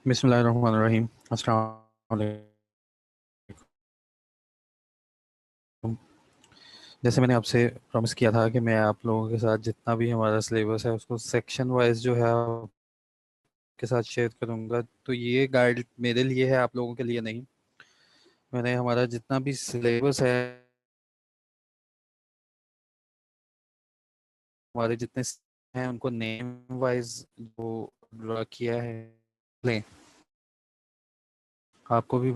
बिस्मिल्लाहिर्रहमानिर्रहीम। अस्सलाम वालेकुम। जैसे मैंने आपसे प्रॉमिस किया था कि मैं आप लोगों के साथ जितना भी हमारा सिलेबस है उसको सेक्शन वाइज जो है आपके साथ शेयर करूंगा। तो ये गाइड मेरे लिए है, आप लोगों के लिए नहीं। मैंने हमारा जितना भी सिलेबस है, हमारे जितने हैं उनको नेम वाइज जो ड्रा किया है, लें आपको भी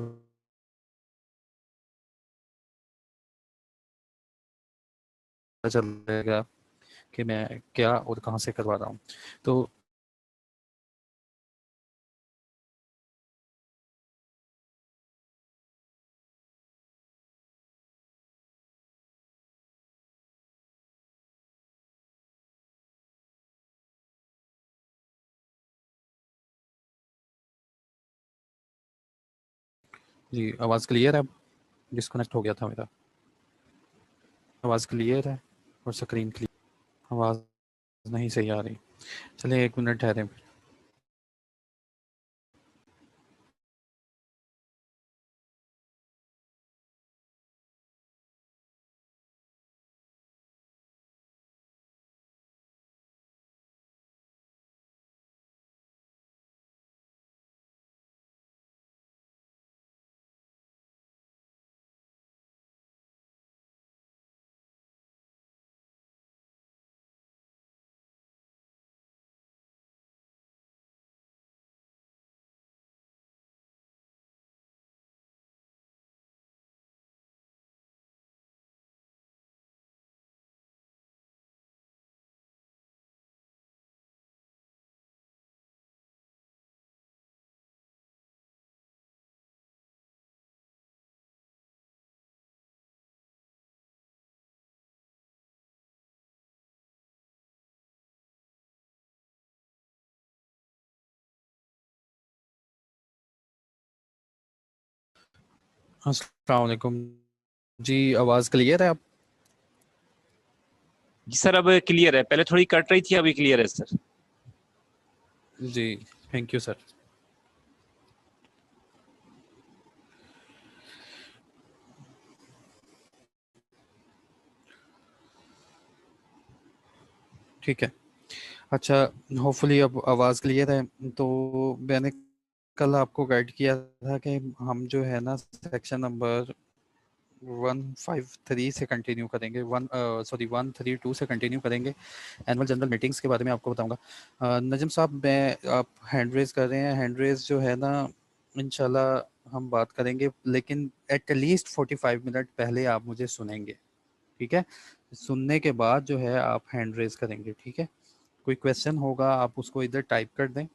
पता चल जाएगा कि मैं क्या और कहाँ से करवा रहा हूँ। तो जी, आवाज़ क्लियर है? डिस्कनेक्ट हो गया था मेरा। आवाज़ क्लियर है और स्क्रीन क्लियर, आवाज़ नहीं सही आ रही। चलिए 1 मिनट ठहरे। अस्सलाम वालेकुम। जी, आवाज़ क्लियर है आप? जी सर, अब क्लियर है। पहले थोड़ी कट रही थी, अभी क्लियर है सर। जी, थैंक यू सर। ठीक है। अच्छा, होपफुली अब आवाज़ क्लियर है। तो मैंने कल आपको गाइड किया था कि हम जो है ना सेक्शन नंबर 153 से कंटिन्यू करेंगे, 132 से कंटिन्यू करेंगे। एनुअल जनरल मीटिंग्स के बारे में आपको बताऊंगा। नजम साहब, मैं आप हैंड रेज कर रहे हैं, हैंड रेज जो है ना इंशाल्लाह हम बात करेंगे, लेकिन एट लीस्ट 45 मिनट पहले आप मुझे सुनेंगे। ठीक है? सुनने के बाद जो है आप हैंड रेज करेंगे। ठीक है? कोई क्वेश्चन होगा आप उसको इधर टाइप कर दें,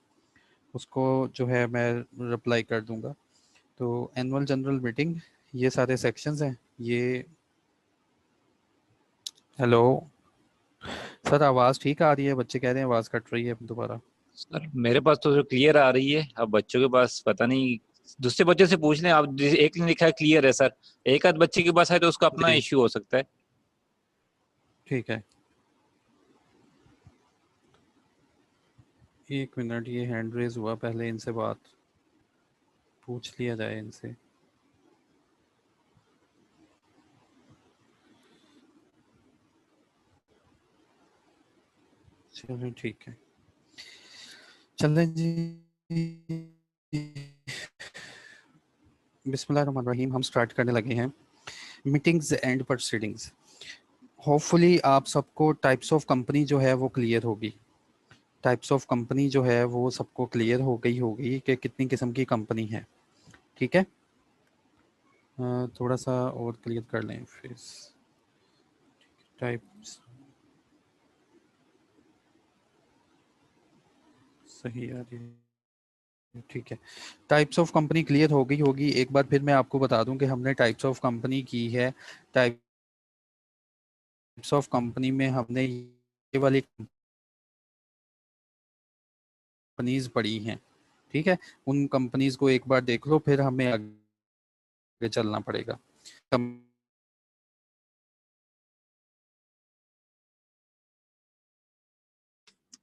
उसको जो है मैं रिप्लाई कर दूंगा। तो एनुअल जनरल मीटिंग, ये सारे सेक्शंस हैं ये। हेलो सर, आवाज़ ठीक आ रही है? बच्चे कह रहे हैं आवाज़ कट रही है दोबारा। सर मेरे पास तो क्लियर आ रही है, अब बच्चों के पास पता नहीं। दूसरे बच्चे से पूछ लें आप, एक ने लिखा है क्लियर है सर। एक आध बच्चे के पास है तो उसका अपना जी इश्यू हो सकता है। ठीक है, 1 मिनट, ये हैंड रेज हुआ, पहले इनसे बात पूछ लिया जाए इनसे। चलो ठीक है, चलें जी। बिस्मिल्लाहिर्रहमानिर्रहीम, हम स्टार्ट करने लगे हैं। Meetings and proceedings. होपफुली आप सबको टाइप्स ऑफ कंपनी जो है वो क्लियर होगी। टाइप्स ऑफ कंपनी जो है वो सबको क्लियर हो गई होगी कि कितनी किस्म की कंपनी है। ठीक है? थोड़ा सा और क्लियर कर लें फिर। टाइप्स सही आ रही है? ठीक है, टाइप्स ऑफ कंपनी क्लियर हो गई होगी। एक बार फिर मैं आपको बता दूं कि हमने टाइप्स ऑफ कंपनी की है। टाइप्स ऑफ कंपनी में हमने ये वाली कंपनीज पढ़ी हैं। ठीक है? उन कंपनीज को एक बार देख लो, फिर हमें आगे चलना पड़ेगा।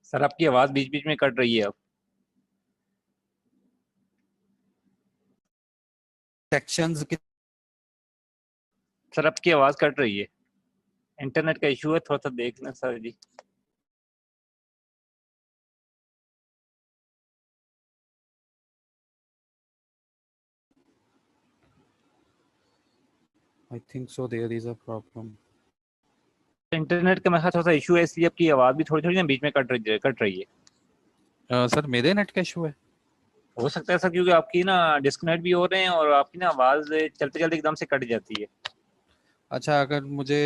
सर आपकी आवाज बीच बीच में कट रही है अब। सेक्शंस की। सर आपकी आवाज कट रही है, इंटरनेट का इशू है, थोड़ा सा देख लें sir ji. I think so there is a problem. Internet का मेरे थोड़ा सा इशू है, इसलिए आपकी आवाज भी थोड़ी थोड़ी ना बीच में कट रही है। सर मेरे नेट का इशू है। हो सकता है सर, क्योंकि आपकी ना डिस्कनेक्ट भी हो रहे हैं और आपकी ना आवाज चलते चलते एकदम से कट जाती है। अच्छा, अगर मुझे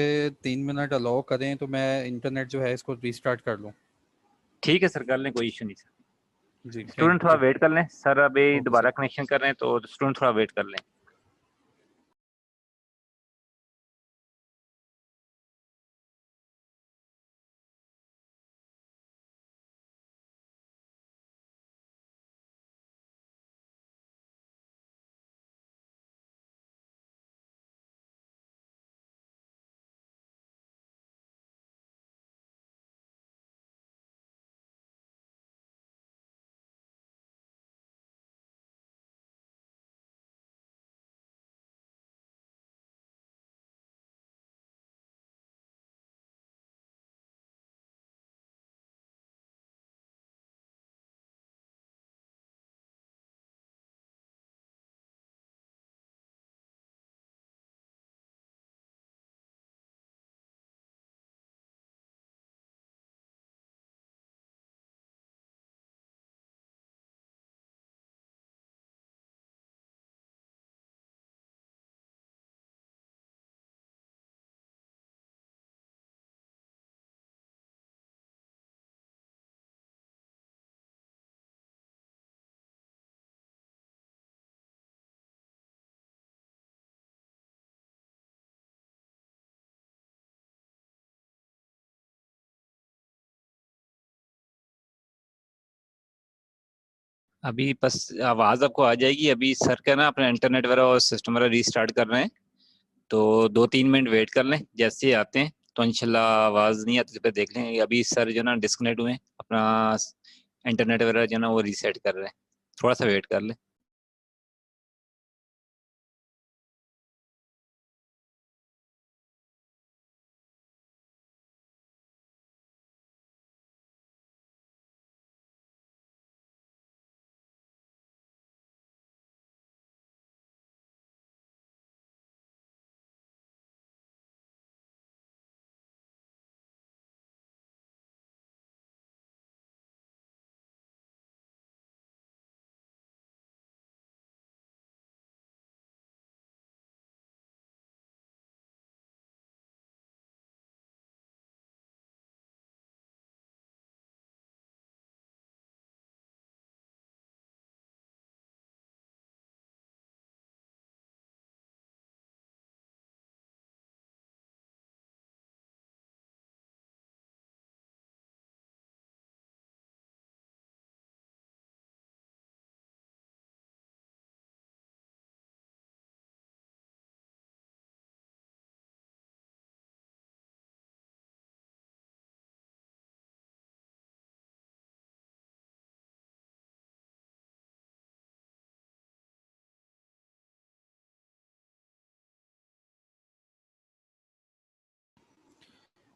3 मिनट अलाउ करें तो मैं इंटरनेट जो है इसको रीस्टार्ट कर लूँ? ठीक है सर, कर लें, कोई इशू नहीं सर। जी स्टूडेंट थैंक थोड़ा यू। वेट कर लें सर, अभी ओके दोबारा सर। कनेक्शन कर रहे हैं तो स्टूडेंट थोड़ा वेट कर लें। अभी बस आवाज आपको आ जाएगी। अभी सर का ना अपना इंटरनेट वगैरह और सिस्टम वगैरह रीस्टार्ट कर रहे हैं, तो 2-3 मिनट वेट कर लें। जैसे ही आते हैं तो इंशाल्लाह, आवाज नहीं आती तो फिर देख लें। अभी सर जो ना डिस्कनेक्ट हुए हैं, अपना इंटरनेट वगैरह जो ना वो रीसेट कर रहे हैं, थोड़ा सा वेट कर लें।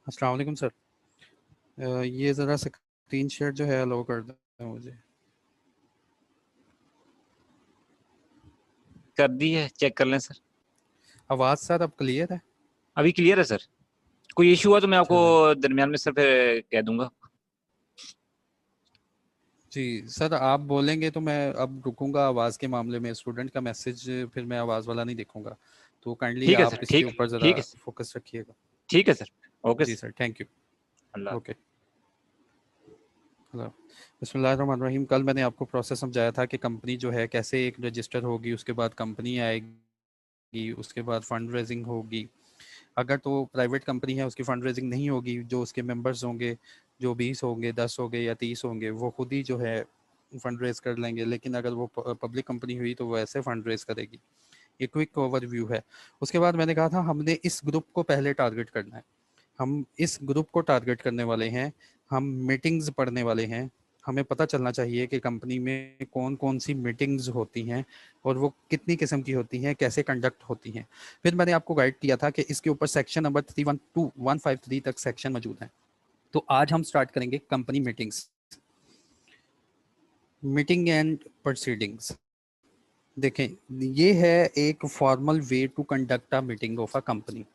अस्सलाम वालेकुम सर। ये ज़रा स्क्रीन शेयर जो है अलाउ कर दें मुझे। कर दी है, चेक कर लें सर। आवाज़ सर अब क्लियर है? अभी क्लियर है सर। कोई इशू हुआ तो मैं आपको चलें। दरमियान में सर फिर कह दूंगा। जी सर, आप बोलेंगे तो मैं अब रुकूंगा आवाज़ के मामले में। स्टूडेंट का मैसेज फिर मैं आवाज़ वाला नहीं देखूंगा, तो काइंडली ठीक है आप सर, इसके ऊपर ज़रा ठीक है, फोकस रखिएगा। ठीक है sir. Okay ji sir. Sir thank you. Allah. Okay. Hello. बिस्मिल्लाहिर्रहमानिर्रहीम। कल मैंने आपको प्रोसेस समझाया था कि कंपनी जो है कैसे एक रजिस्टर होगी, उसके बाद कंपनी आएगी, उसके बाद फंड रेजिंग होगी। अगर तो प्राइवेट कंपनी है, उसकी फंड रेजिंग नहीं होगी, जो उसके मेंबर्स होंगे, जो 20 होंगे, 10 होंगे या 30 होंगे, वो खुद ही जो है फंड रेज कर लेंगे। लेकिन अगर वो पब्लिक कंपनी हुई तो वो ऐसे फंड रेज करेगी। ये क्विक ओवरव्यू है। उसके बाद मैंने कहा था हमने इस ग्रुप को पहले टारगेट करना है। हम इस ग्रुप को टारगेट करने वाले हैं। हम मीटिंग्स पढ़ने वाले हैं। हमें पता चलना चाहिए कि कंपनी में कौन कौन सी मीटिंग्स होती हैं और वो कितनी किस्म की होती हैं, कैसे कंडक्ट होती हैं। फिर मैंने आपको गाइड किया था कि इसके ऊपर सेक्शन नंबर 312 153 तक सेक्शन मौजूद है। तो आज हम स्टार्ट करेंगे company meetings, meeting and proceedings. देखें, ये है एक formal way to conduct a meeting of a company.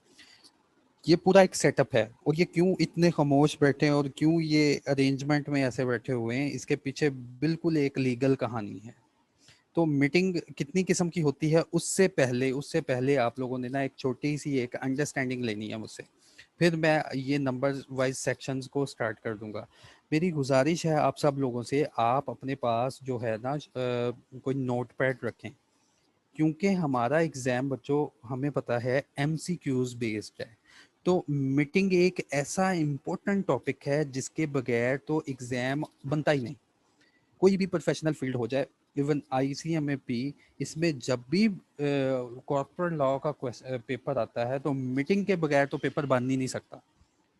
ये पूरा एक सेटअप है, और ये क्यों इतने खामोश बैठे हैं और क्यों ये अरेंजमेंट में ऐसे बैठे हुए हैं, इसके पीछे बिल्कुल एक लीगल कहानी है। तो मीटिंग कितनी किस्म की होती है, उससे पहले आप लोगों ने ना एक छोटी सी एक अंडरस्टैंडिंग लेनी है मुझसे। फिर मैं ये नंबर वाइज सेक्शंस को स्टार्ट कर दूंगा। मेरी गुजारिश है आप सब लोगों से, आप अपने पास जो है ना कोई नोट पैड रखें, क्योंकि हमारा एग्ज़ाम बच्चों हमें पता है एमसीक्यूज बेस्ड है। तो मीटिंग एक ऐसा इम्पोर्टेंट टॉपिक है जिसके बगैर तो एग्ज़ाम बनता ही नहीं। कोई भी प्रोफेशनल फील्ड हो जाए, इवन आईसीएमएपी, इसमें जब भी कॉर्पोरेट लॉ का पेपर आता है तो मीटिंग के बगैर तो पेपर बन ही नहीं सकता।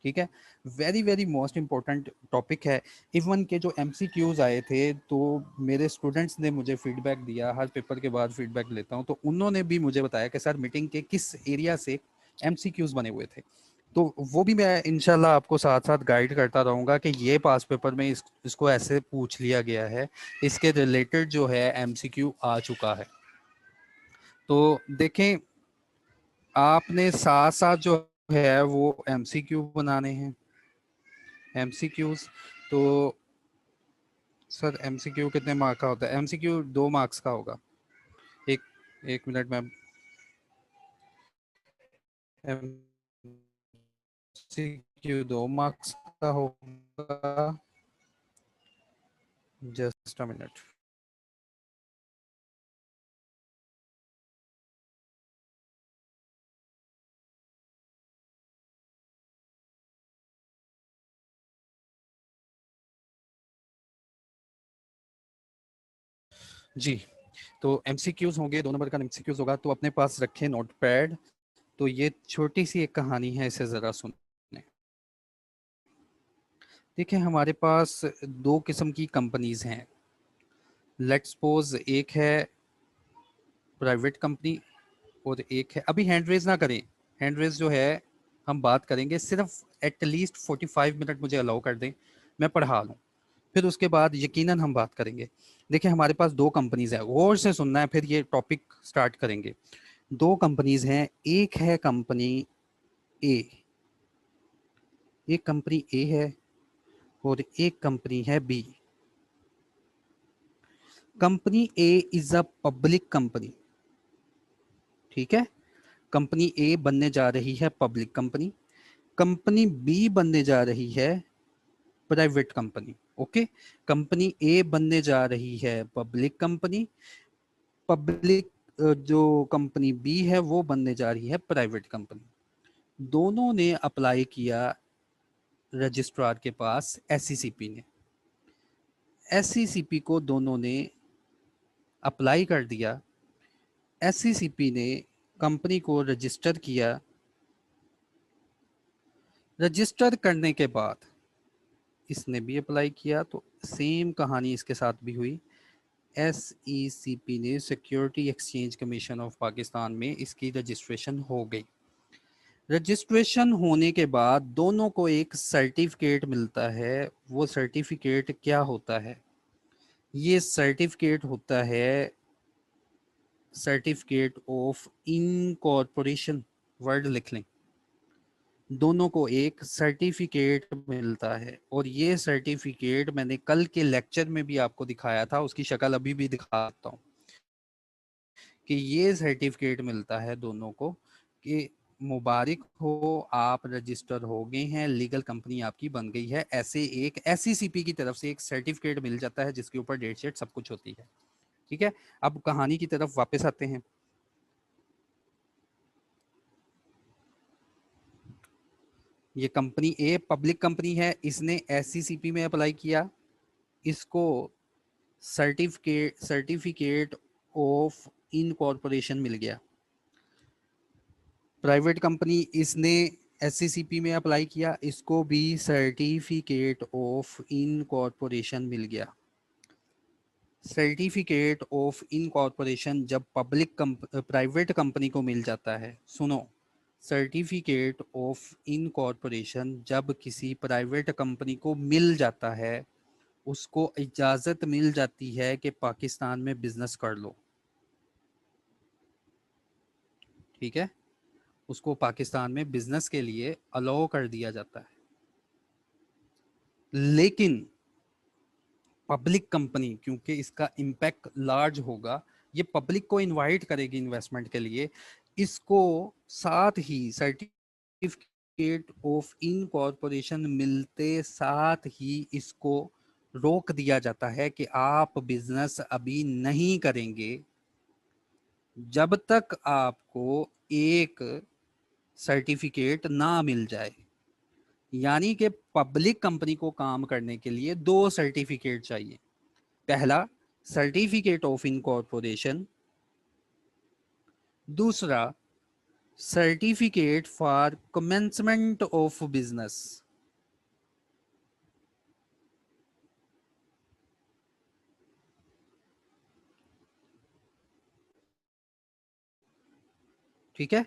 ठीक है, very very most important topic है। इवन के जो एमसीक्यूज आए थे, तो मेरे स्टूडेंट्स ने मुझे फीडबैक दिया, हर पेपर के बाद फीडबैक लेता हूँ, तो उन्होंने भी मुझे बताया कि सर मीटिंग के किस एरिया से एमसीक्यूज बने हुए थे। तो वो भी मैं इंशाल्लाह आपको साथ साथ गाइड करता रहूँगा कि ये पास पेपर में इसको ऐसे पूछ लिया गया है, इसके रिलेटेड जो है एमसीक्यू आ चुका है। तो देखें, आपने साथ साथ जो है वो एमसीक्यू बनाने हैं, एमसीक्यूज। तो सर एमसीक्यू कितने मार्क का होता है? एमसीक्यू 2 मार्क्स का होगा। एक एक मिनट में, एमसीक्यू 2 मार्क्स का होगा। Just a minute. जी, तो एमसीक्यूज होंगे, 2 नंबर का एमसीक्यूज होगा। तो अपने पास रखें नोट पैड। तो ये छोटी सी एक कहानी है, इसे जरा सुने। देखिए, हमारे पास दो किस्म की कंपनीज हैं। लेट्स सपोज एक है प्राइवेट कंपनी और एक है, अभी हैंड रेज ना करें, हैंड रेज जो है हम बात करेंगे सिर्फ एटलीस्ट 45 मिनट मुझे अलाउ कर दें, मैं पढ़ा लूँ, फिर उसके बाद यकीनन हम बात करेंगे। देखिए, हमारे पास दो कंपनीज है, गौर से सुनना है, फिर ये टॉपिक स्टार्ट करेंगे। दो कंपनीज हैं, एक है कंपनी ए, एक कंपनी ए है और एक कंपनी है B. Company A is a public company, ठीक है। कंपनी ए बनने जा रही है पब्लिक कंपनी, कंपनी बी बनने जा रही है प्राइवेट कंपनी। ओके, कंपनी ए बनने जा रही है पब्लिक कंपनी, पब्लिक जो कंपनी बी है वो बनने जा रही है प्राइवेट कंपनी। दोनों ने अप्लाई किया रजिस्ट्रार के पास, एससीसीपी ने, एससीसीपी को दोनों ने अप्लाई कर दिया। एससीसीपी ने कंपनी को रजिस्टर किया। रजिस्टर करने के बाद इसने भी अप्लाई किया, तो सेम कहानी इसके साथ भी हुई। एसईसीपी ने, security exchange commission of Pakistan में इसकी रजिस्ट्रेशन हो गई। रजिस्ट्रेशन होने के बाद दोनों को एक सर्टिफिकेट मिलता है। वो सर्टिफिकेट क्या होता है? ये सर्टिफिकेट होता है सर्टिफिकेट ऑफ इनकॉर्पोरेशन। वर्ड लिख लें, दोनों को एक सर्टिफिकेट मिलता है, और ये सर्टिफिकेट मैंने कल के लेक्चर में भी आपको दिखाया था, उसकी शक्ल अभी भी दिखाता हूँ कि ये सर्टिफिकेट मिलता है दोनों को कि मुबारक हो, आप रजिस्टर हो गए हैं, लीगल कंपनी आपकी बन गई है। ऐसे एक एससीसीपी की तरफ से एक सर्टिफिकेट मिल जाता है जिसके ऊपर डेट शीट सब कुछ होती है। ठीक है, अब कहानी की तरफ वापस आते हैं। ये कंपनी ए पब्लिक कंपनी है, इसने एससीसीपी में अप्लाई किया, इसको सर्टिफिकेट ऑफ इनकॉर्पोरेशन मिल गया। प्राइवेट कंपनी, इसने SCCP में अप्लाई किया, इसको भी सर्टिफिकेट ऑफ इनकॉर्पोरेशन मिल गया। सर्टिफिकेट ऑफ इनकॉर्पोरेशन जब प्राइवेट कंपनी को मिल जाता है, सुनो, सर्टिफिकेट ऑफ इनकॉर्पोरेशन जब किसी प्राइवेट कंपनी को मिल जाता है, उसको इजाज़त मिल जाती है कि पाकिस्तान में बिजनेस कर लो। ठीक है, उसको पाकिस्तान में बिजनेस के लिए अलाउ कर दिया जाता है। लेकिन पब्लिक कंपनी, क्योंकि इसका इम्पैक्ट लार्ज होगा, ये पब्लिक को इनवाइट करेगी इन्वेस्टमेंट के लिए, इसको साथ ही सर्टिफिकेट ऑफ इनकॉर्पोरेशन मिलते साथ ही इसको रोक दिया जाता है कि आप बिजनेस अभी नहीं करेंगे जब तक आपको एक सर्टिफिकेट ना मिल जाए। यानी कि पब्लिक कंपनी को काम करने के लिए दो सर्टिफिकेट चाहिए। पहला, सर्टिफिकेट ऑफ इनकॉर्पोरेशन, दूसरा certificate for commencement of business. ठीक है,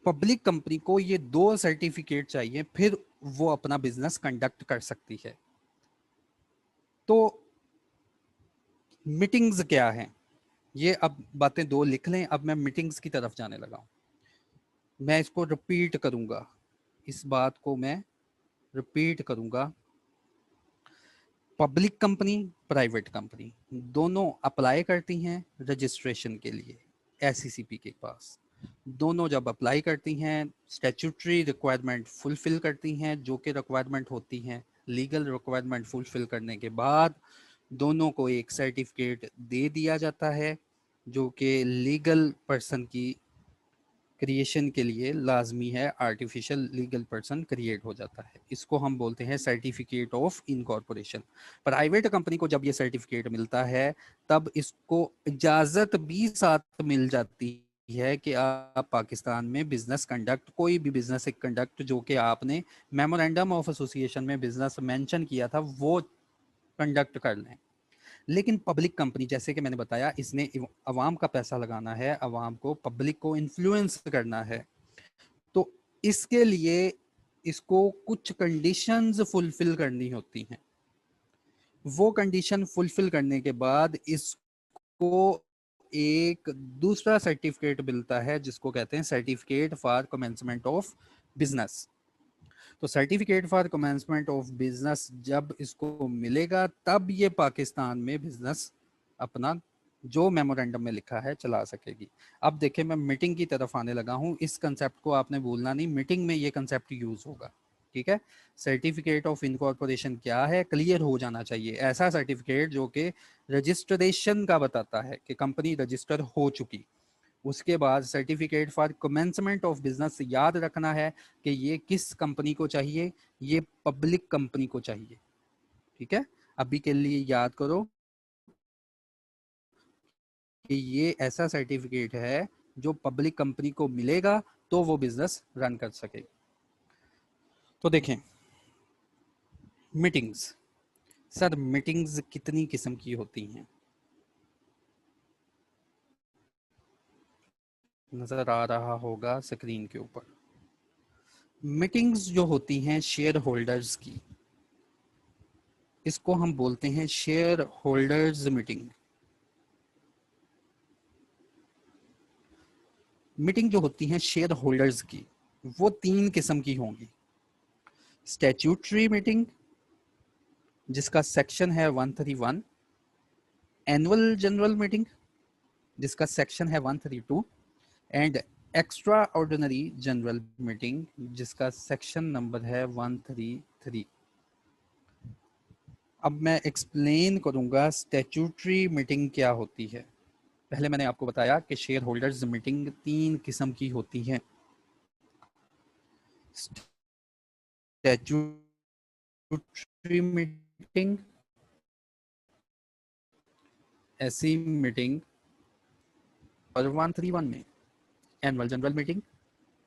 पब्लिक कंपनी को ये दो सर्टिफिकेट चाहिए, फिर वो अपना बिजनेस कंडक्ट कर सकती है। तो मीटिंग्स क्या है, ये अब बातें दो लिख लें। अब मैं मीटिंग्स की तरफ जाने लगा हूं, मैं इसको रिपीट करूंगा, इस बात को मैं रिपीट करूंगा। पब्लिक कंपनी, प्राइवेट कंपनी दोनों अप्लाई करती हैं रजिस्ट्रेशन के लिए एससीसीपी के पास। दोनों जब अप्लाई करती हैं, स्टैट्यूटरी रिक्वायरमेंट फुलफिल करती हैं, जो कि रिक्वायरमेंट होती हैं, लीगल रिक्वायरमेंट फुलफिल करने के बाद दोनों को एक सर्टिफिकेट दे दिया जाता है, जो कि लीगल पर्सन की क्रिएशन के लिए लाजमी है। आर्टिफिशियल लीगल पर्सन क्रिएट हो जाता है, इसको हम बोलते हैं certificate of incorporation. Private company को जब ये सर्टिफिकेट मिलता है, तब इसको इजाज़त भी साथ मिल जाती है कि आप पाकिस्तान में बिजनेस कंडक्ट, कोई भी बिजनेस कंडक्ट जो कि आपने मेमोरेंडम ऑफ एसोसिएशन में बिजनेस मेंशन किया था, वो कंडक्ट कर लें। लेकिन पब्लिक कंपनी, जैसे कि मैंने बताया, इसने अवाम का पैसा लगाना है, अवाम को, पब्लिक को इन्फ्लुएंस करना है, तो इसके लिए इसको कुछ कंडीशंस फुलफिल करनी होती हैं। वो कंडीशन फुलफिल करने के बाद इसको एक दूसरा सर्टिफिकेट मिलता है, जिसको कहते हैं certificate for commencement of business. तो certificate for commencement of business जब इसको मिलेगा, तब ये पाकिस्तान में बिजनेस अपना जो मेमोरेंडम में लिखा है चला सकेगी। अब देखें, मैं मीटिंग की तरफ आने लगा हूं, इस कंसेप्ट को आपने भूलना नहीं, मीटिंग में ये कंसेप्ट यूज होगा। ठीक है, सर्टिफिकेट ऑफ इनकॉर्पोरेशन क्या है, क्लियर हो जाना चाहिए। ऐसा सर्टिफिकेट जो कि रजिस्ट्रेशन का बताता है कि कंपनी रजिस्टर हो चुकी। उसके बाद certificate for commencement of business, याद रखना है कि ये किस कंपनी को चाहिए, ये पब्लिक कंपनी को चाहिए। ठीक है, अभी के लिए याद करो कि ये ऐसा सर्टिफिकेट है जो पब्लिक कंपनी को मिलेगा तो वो बिजनेस रन कर सकेगी। तो देखें, मीटिंग्स, सर मीटिंग्स कितनी किस्म की होती हैं? नजर आ रहा होगा स्क्रीन के ऊपर। मीटिंग्स जो होती हैं शेयर होल्डर्स की, इसको हम बोलते हैं शेयर होल्डर्स मीटिंग। मीटिंग जो होती है शेयर होल्डर्स की, वो तीन किस्म की होंगी। स्टैट्यूटरी मीटिंग, जिसका सेक्शन है 131, एनुअल जनरल मीटिंग, जिसका सेक्शन है 132, and extra ordinary general meeting, जिसका सेक्शन नंबर है 133। अब मैं एक्सप्लेन करूंगा स्टैट्यूटरी मीटिंग क्या होती है। पहले मैंने आपको बताया कि शेयर होल्डर्स मीटिंग तीन किस्म की होती हैं। स्टैट्यूटरी मीटिंग, ऐसी मीटिंग और 131 में एनुअल जनरल मीटिंग,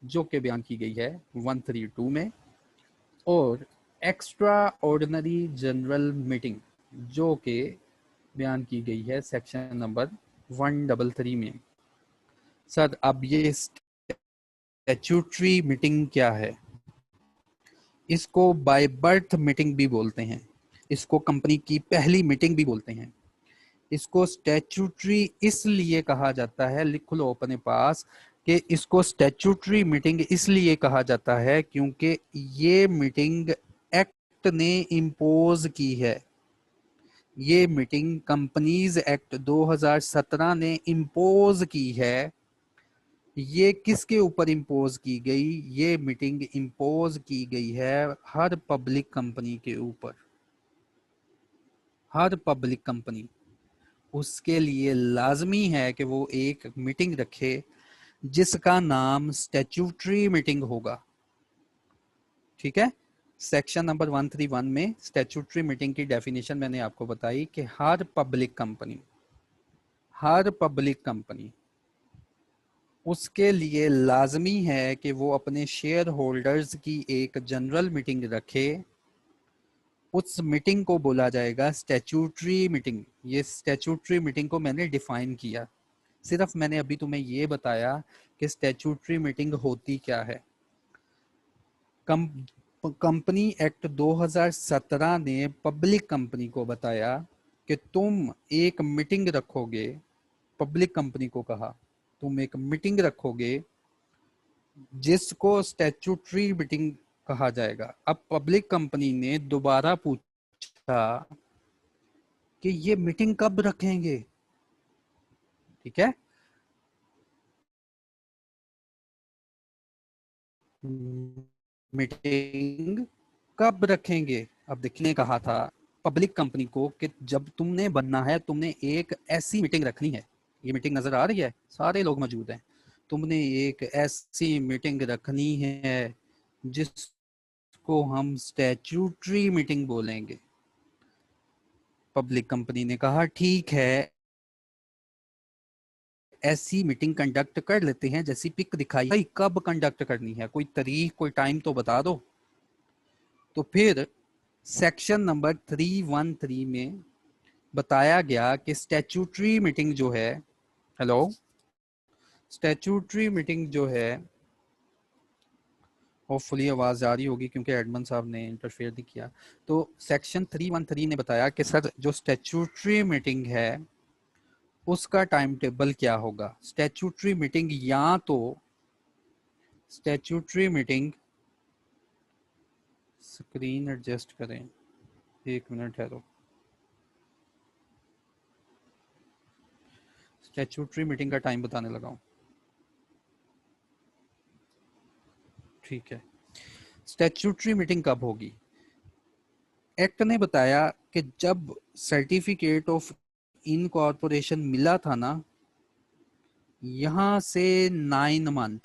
जो कि बयान की गई है 132 में, और एक्स्ट्रा ऑर्डिनरी जनरल मीटिंग जो कि बयान की गई है सेक्शन नंबर 133 में। सर अब ये स्टैट्यूटरी मीटिंग क्या है? इसको बाय बर्थ मीटिंग भी बोलते हैं, इसको कंपनी की पहली मीटिंग भी बोलते हैं, इसको स्टैट्यूटरी इसलिए कहा जाता है, लिख लो अपने पास कि इसको स्टैट्यूटरी मीटिंग इसलिए कहा जाता है क्योंकि ये मीटिंग एक्ट ने इम्पोज की है। ये मीटिंग कंपनीज एक्ट 2017 ने इम्पोज की है। ये किसके ऊपर इम्पोज की गई? ये मीटिंग इम्पोज की गई है हर पब्लिक कंपनी के ऊपर। हर पब्लिक कंपनी, उसके लिए लाजमी है कि वो एक मीटिंग रखे जिसका नाम स्टैट्यूटरी मीटिंग होगा। ठीक है, सेक्शन नंबर 131 में स्टैट्यूटरी मीटिंग की डेफिनेशन मैंने आपको बताई कि हर पब्लिक कंपनी उसके लिए लाजमी है कि वो अपने शेयर होल्डर्स की एक जनरल मीटिंग रखे। उस मीटिंग को बोला जाएगा स्टैट्यूटरी मीटिंग। ये स्टैट्यूटरी मीटिंग को मैंने डिफाइन किया, सिर्फ मैंने अभी तुम्हें ये बताया कि स्टैट्यूटरी मीटिंग होती क्या है। कंपनी एक्ट 2017 ने पब्लिक कंपनी को बताया कि तुम एक मीटिंग रखोगे। पब्लिक कंपनी को कहा तुम एक मीटिंग रखोगे जिसको स्टैट्यूटरी मीटिंग कहा जाएगा। अब पब्लिक कंपनी ने दोबारा पूछा कि ये मीटिंग कब रखेंगे। ठीक है, मीटिंग कब रखेंगे? अब देखने कहा था पब्लिक कंपनी को कि जब तुमने बनना है तुमने एक ऐसी मीटिंग रखनी है। ये मीटिंग नजर आ रही है, सारे लोग मौजूद हैं। तुमने एक ऐसी मीटिंग रखनी है जिसको हम स्टैट्यूटरी मीटिंग बोलेंगे। पब्लिक कंपनी ने कहा ठीक है, ऐसी मीटिंग कंडक्ट कर लेते हैं। जैसी पिक दिखाई, भाई कब कंडक्ट करनी है, कोई तारीख कोई टाइम तो बता दो। तो फिर सेक्शन नंबर 313 में बताया गया कि स्टैट्यूटरी मीटिंग जो है, हेलो, स्टैट्यूटरी मीटिंग जो है, होपफुली आवाज आ रही होगी क्योंकि एडमन साहब ने इंटरफेयर नहीं किया। तो सेक्शन 313 ने बताया कि सर जो स्टैट्यूटरी मीटिंग है उसका टाइम टेबल क्या होगा। स्टैट्यूटरी मीटिंग या तो स्टैट्यूटरी मीटिंग, स्क्रीन एडजस्ट करें, 1 मिनट है तो। स्टैट्यूटरी मीटिंग का टाइम बताने लगा हूँ। ठीक है, स्टैट्यूटरी मीटिंग कब होगी? एक्ट ने बताया कि जब सर्टिफिकेट ऑफ इनकॉर्पोरेशन मिला था ना, यहां से 9 मंथ,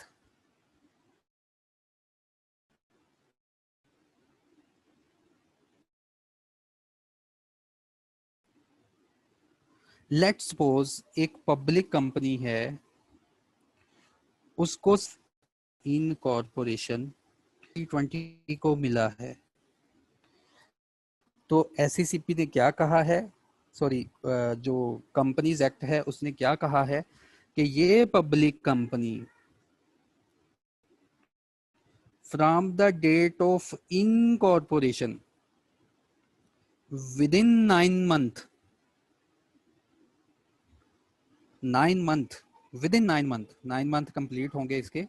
लेट्स सपोज एक पब्लिक कंपनी है, उसको इनकॉर्पोरेशन 2020 को मिला है। तो एससीसीपी ने क्या कहा है, सॉरी जो कंपनीज एक्ट है उसने क्या कहा है कि ये public company from the date of incorporation within 9 month, 9 month, within 9 month, 9 month complete होंगे इसके,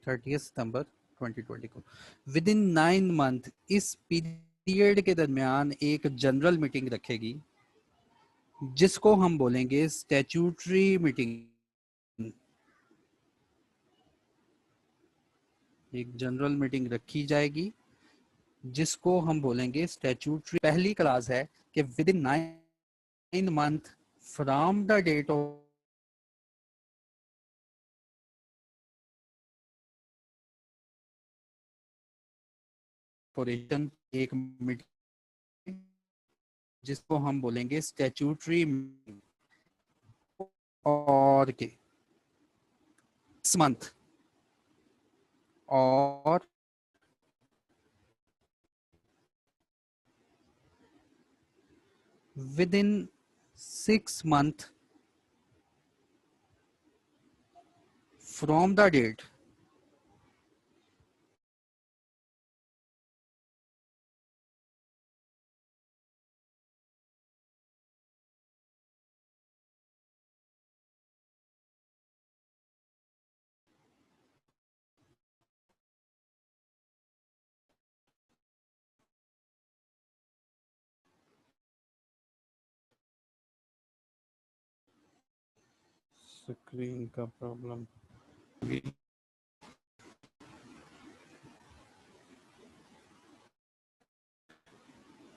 30 सितंबर 2020 को, विद इन 9 मंथ, इस पीरियड के दरमियान एक जनरल मीटिंग रखेगी जिसको हम बोलेंगे स्टैट्यूटरी मीटिंग। एक जनरल मीटिंग रखी जाएगी जिसको हम बोलेंगे स्टैट्यूटरी। पहली क्लास है कि within 9 month from the date of operation एक मीटिंग जिसको हम बोलेंगे स्टैट्यूटरी और के 6 month और within 6 month from the date screen का प्रॉब्लम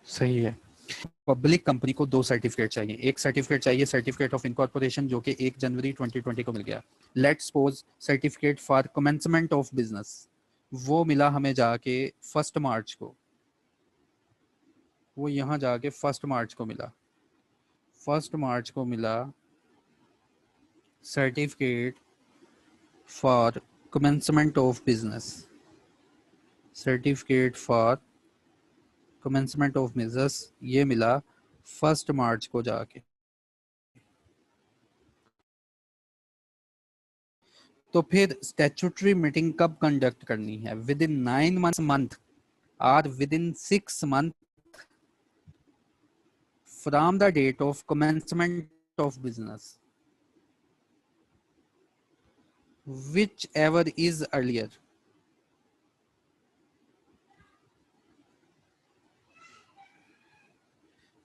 सही है। पब्लिक कंपनी को 2 सर्टिफिकेट चाहिए। एक सर्टिफिकेट चाहिए सर्टिफिकेट ऑफ इनकॉर्पोरेशन जो कि 1 जनवरी 2020 को मिल गया। Let's suppose certificate for commencement of business वो मिला हमें जाके 1 मार्च को, वो यहाँ जाके 1 मार्च को मिला। 1 मार्च को मिला certificate for commencement of business, certificate for commencement of business ये मिला 1 मार्च को जाके। तो फिर स्टैट्यूटरी मीटिंग कब कंडक्ट करनी है? विद इन 9 month और with in 6 month from the date of commencement of business, whichever is earlier.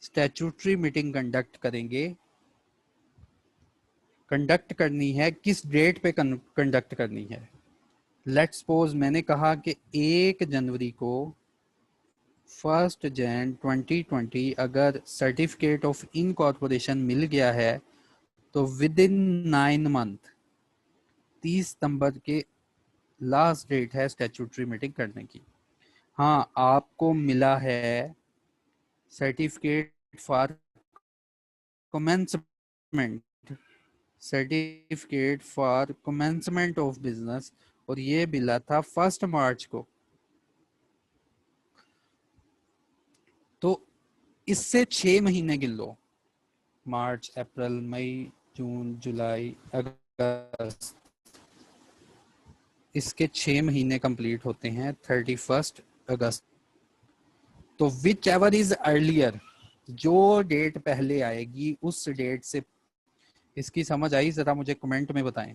Statutory meeting conduct करेंगे, कंडक्ट करनी है किस डेट पे कंडक्ट करनी है? लेट्स सपोज मैंने कहा कि 1 जनवरी को 1 Jan 2020 अगर सर्टिफिकेट ऑफ इनकॉर्पोरेशन मिल गया है तो विद इन 9 month 30 सितंबर के लास्ट डेट है स्टैट्यूटरी मीटिंग करने की। हाँ, आपको मिला है certificate for commencement, certificate for commencement of business और ये मिला था 1 मार्च को। तो इससे 6 महीने गिन लो, मार्च, अप्रैल, मई, जून, जुलाई, अगस्त, इसके 6 महीने कंप्लीट होते हैं 31 अगस्त। तो विच एवर इज अर्लियर, जो डेट पहले आएगी उस डेट से। इसकी समझ आई? जरा मुझे कमेंट में बताएं।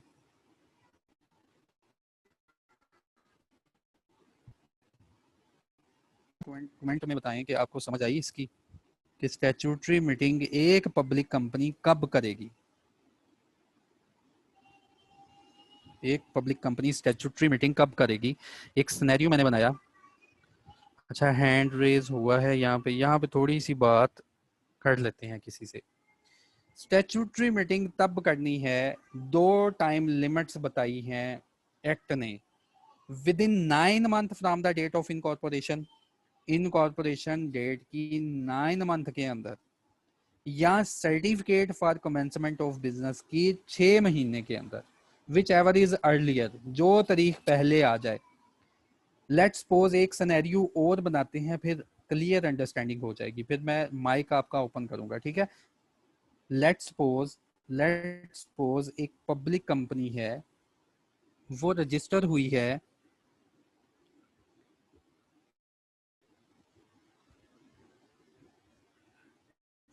कमेंट में बताएं कि आपको समझ आई इसकी, कि स्टैट्यूटरी मीटिंग एक पब्लिक कंपनी कब करेगी। एक पब्लिक कंपनी स्टैट्यूटरी मीटिंग कब करेगी? एक सिनेरियो मैंने बनाया। अच्छा, हैंड रेज हुआ है यहाँ पे थोड़ी सी बात कर लेते हैं किसी से। स्टैट्यूटरी मीटिंग तब करनी है, 2 टाइम लिमिट्स बताई हैं एक्ट ने। Within 9 month from the date of incorporation, incorporation date की 9 month के अंदर, या certificate for commencement of business की 6 महीने के अंदर, विच एवर इज अर्लियर, जो तारीख पहले आ जाए। लेट्स सपोज एक सिनेरियो और बनाते हैं, फिर क्लियर अंडरस्टैंडिंग हो जाएगी। फिर मैं माइक आपका ओपन करूंगा, ठीक है? लेट्स सपोज एक पब्लिक कंपनी है, वो रजिस्टर हुई है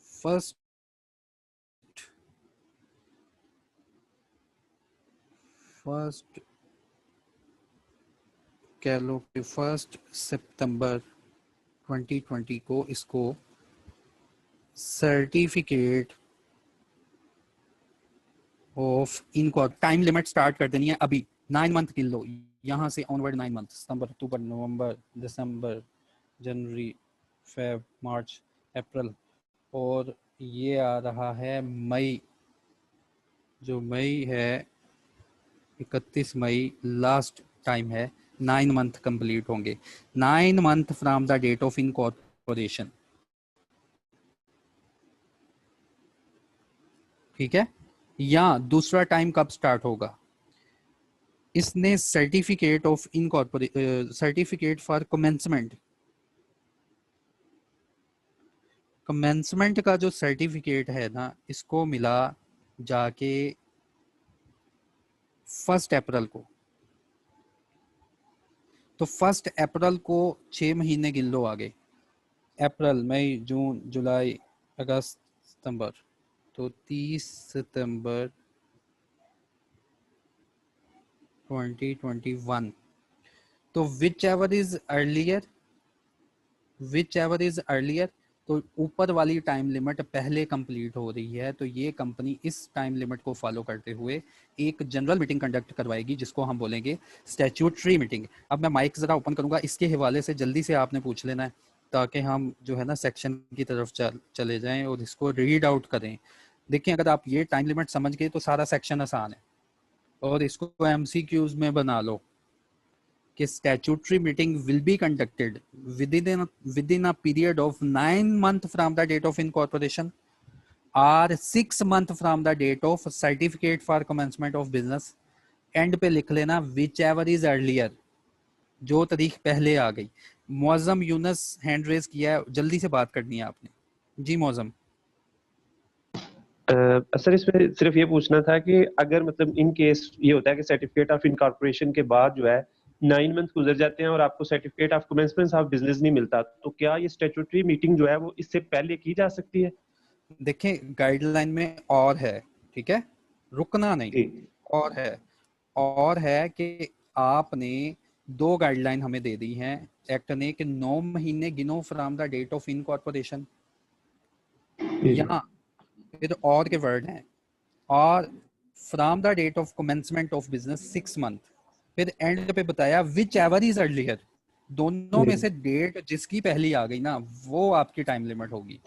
फर्स्ट कह लो कि 1 सितंबर 2020 को इसको सर्टिफिकेट ऑफ इनको टाइम लिमिट स्टार्ट कर देनी है अभी। 9 मंथ गिन लो यहाँ से ऑनवर्ड, 9 मंथ, सितंबर, अक्टूबर, नवंबर, दिसंबर, जनवरी, फेब, मार्च, अप्रैल, और ये आ रहा है मई। जो मई है 31 मई लास्ट टाइम है, 9 मंथ कंप्लीट होंगे। 9 month from the date of incorporation, ठीक है, या दूसरा टाइम कब स्टार्ट होगा, इसने certificate of incorporate certificate for commencement, commencement का जो सर्टिफिकेट है ना, इसको मिला जाके 1 अप्रैल को। तो 1 अप्रैल को 6 महीने गिन लो आगे, अप्रैल मई जून जुलाई अगस्त सितंबर, तो 30 सितंबर 2021। तो which ever is earlier, which ever is earlier, तो ऊपर वाली टाइम लिमिट पहले कंप्लीट हो रही है, तो ये कंपनी इस टाइम लिमिट को फॉलो करते हुए एक जनरल मीटिंग कंडक्ट करवाएगी, जिसको हम बोलेंगे स्टैट्यूटरी मीटिंग। अब मैं माइक जरा ओपन करूंगा, इसके हवाले से जल्दी से आपने पूछ लेना है, ताकि हम जो है ना सेक्शन की तरफ चले जाएं और इसको रीड आउट करें। देखिए, अगर आप ये टाइम लिमिट समझ गए तो सारा सेक्शन आसान है, और इसको एमसीक्यूज में बना लो कि statutory meeting will be conducted within a period of 9 months from the date of incorporation or 6 months from the date of certificate for commencement of business। And पे लिख लेना विच एवर इज अर्लियर, जो तारीख पहले आ गई। Maujam Yunus hand raise किया है, जल्दी से बात करनी है आपने। जी मौजम। सर इसमें सिर्फ ये पूछना था कि अगर मतलब इन केस ये होता है कि सर्टिफिकेट ऑफ इनकॉर्पोरेशन के बाद जो है 9 मंथ गुजर जाते हैं और आपको certificate of commencement of business नहीं मिलता, तो क्या ये स्टैट्यूटरी मीटिंग जो है वो इससे पहले की जा सकती है? देखें, गाइडलाइन में और है, ठीक है, रुकना नहीं, और है कि आपने 2 गाइडलाइन हमें दे दी हैं एक्ट ने कि 9 महीने गिनो from the date of incorporation, या फिर और के वर्ड हैं, और from the date of commencement of business 6 month. फिर एंड पे बताया विच एवर इज अर्लियर, दोनों में से डेट जिसकी पहली आ गई ना, वो आपकी टाइम लिमिट होगी।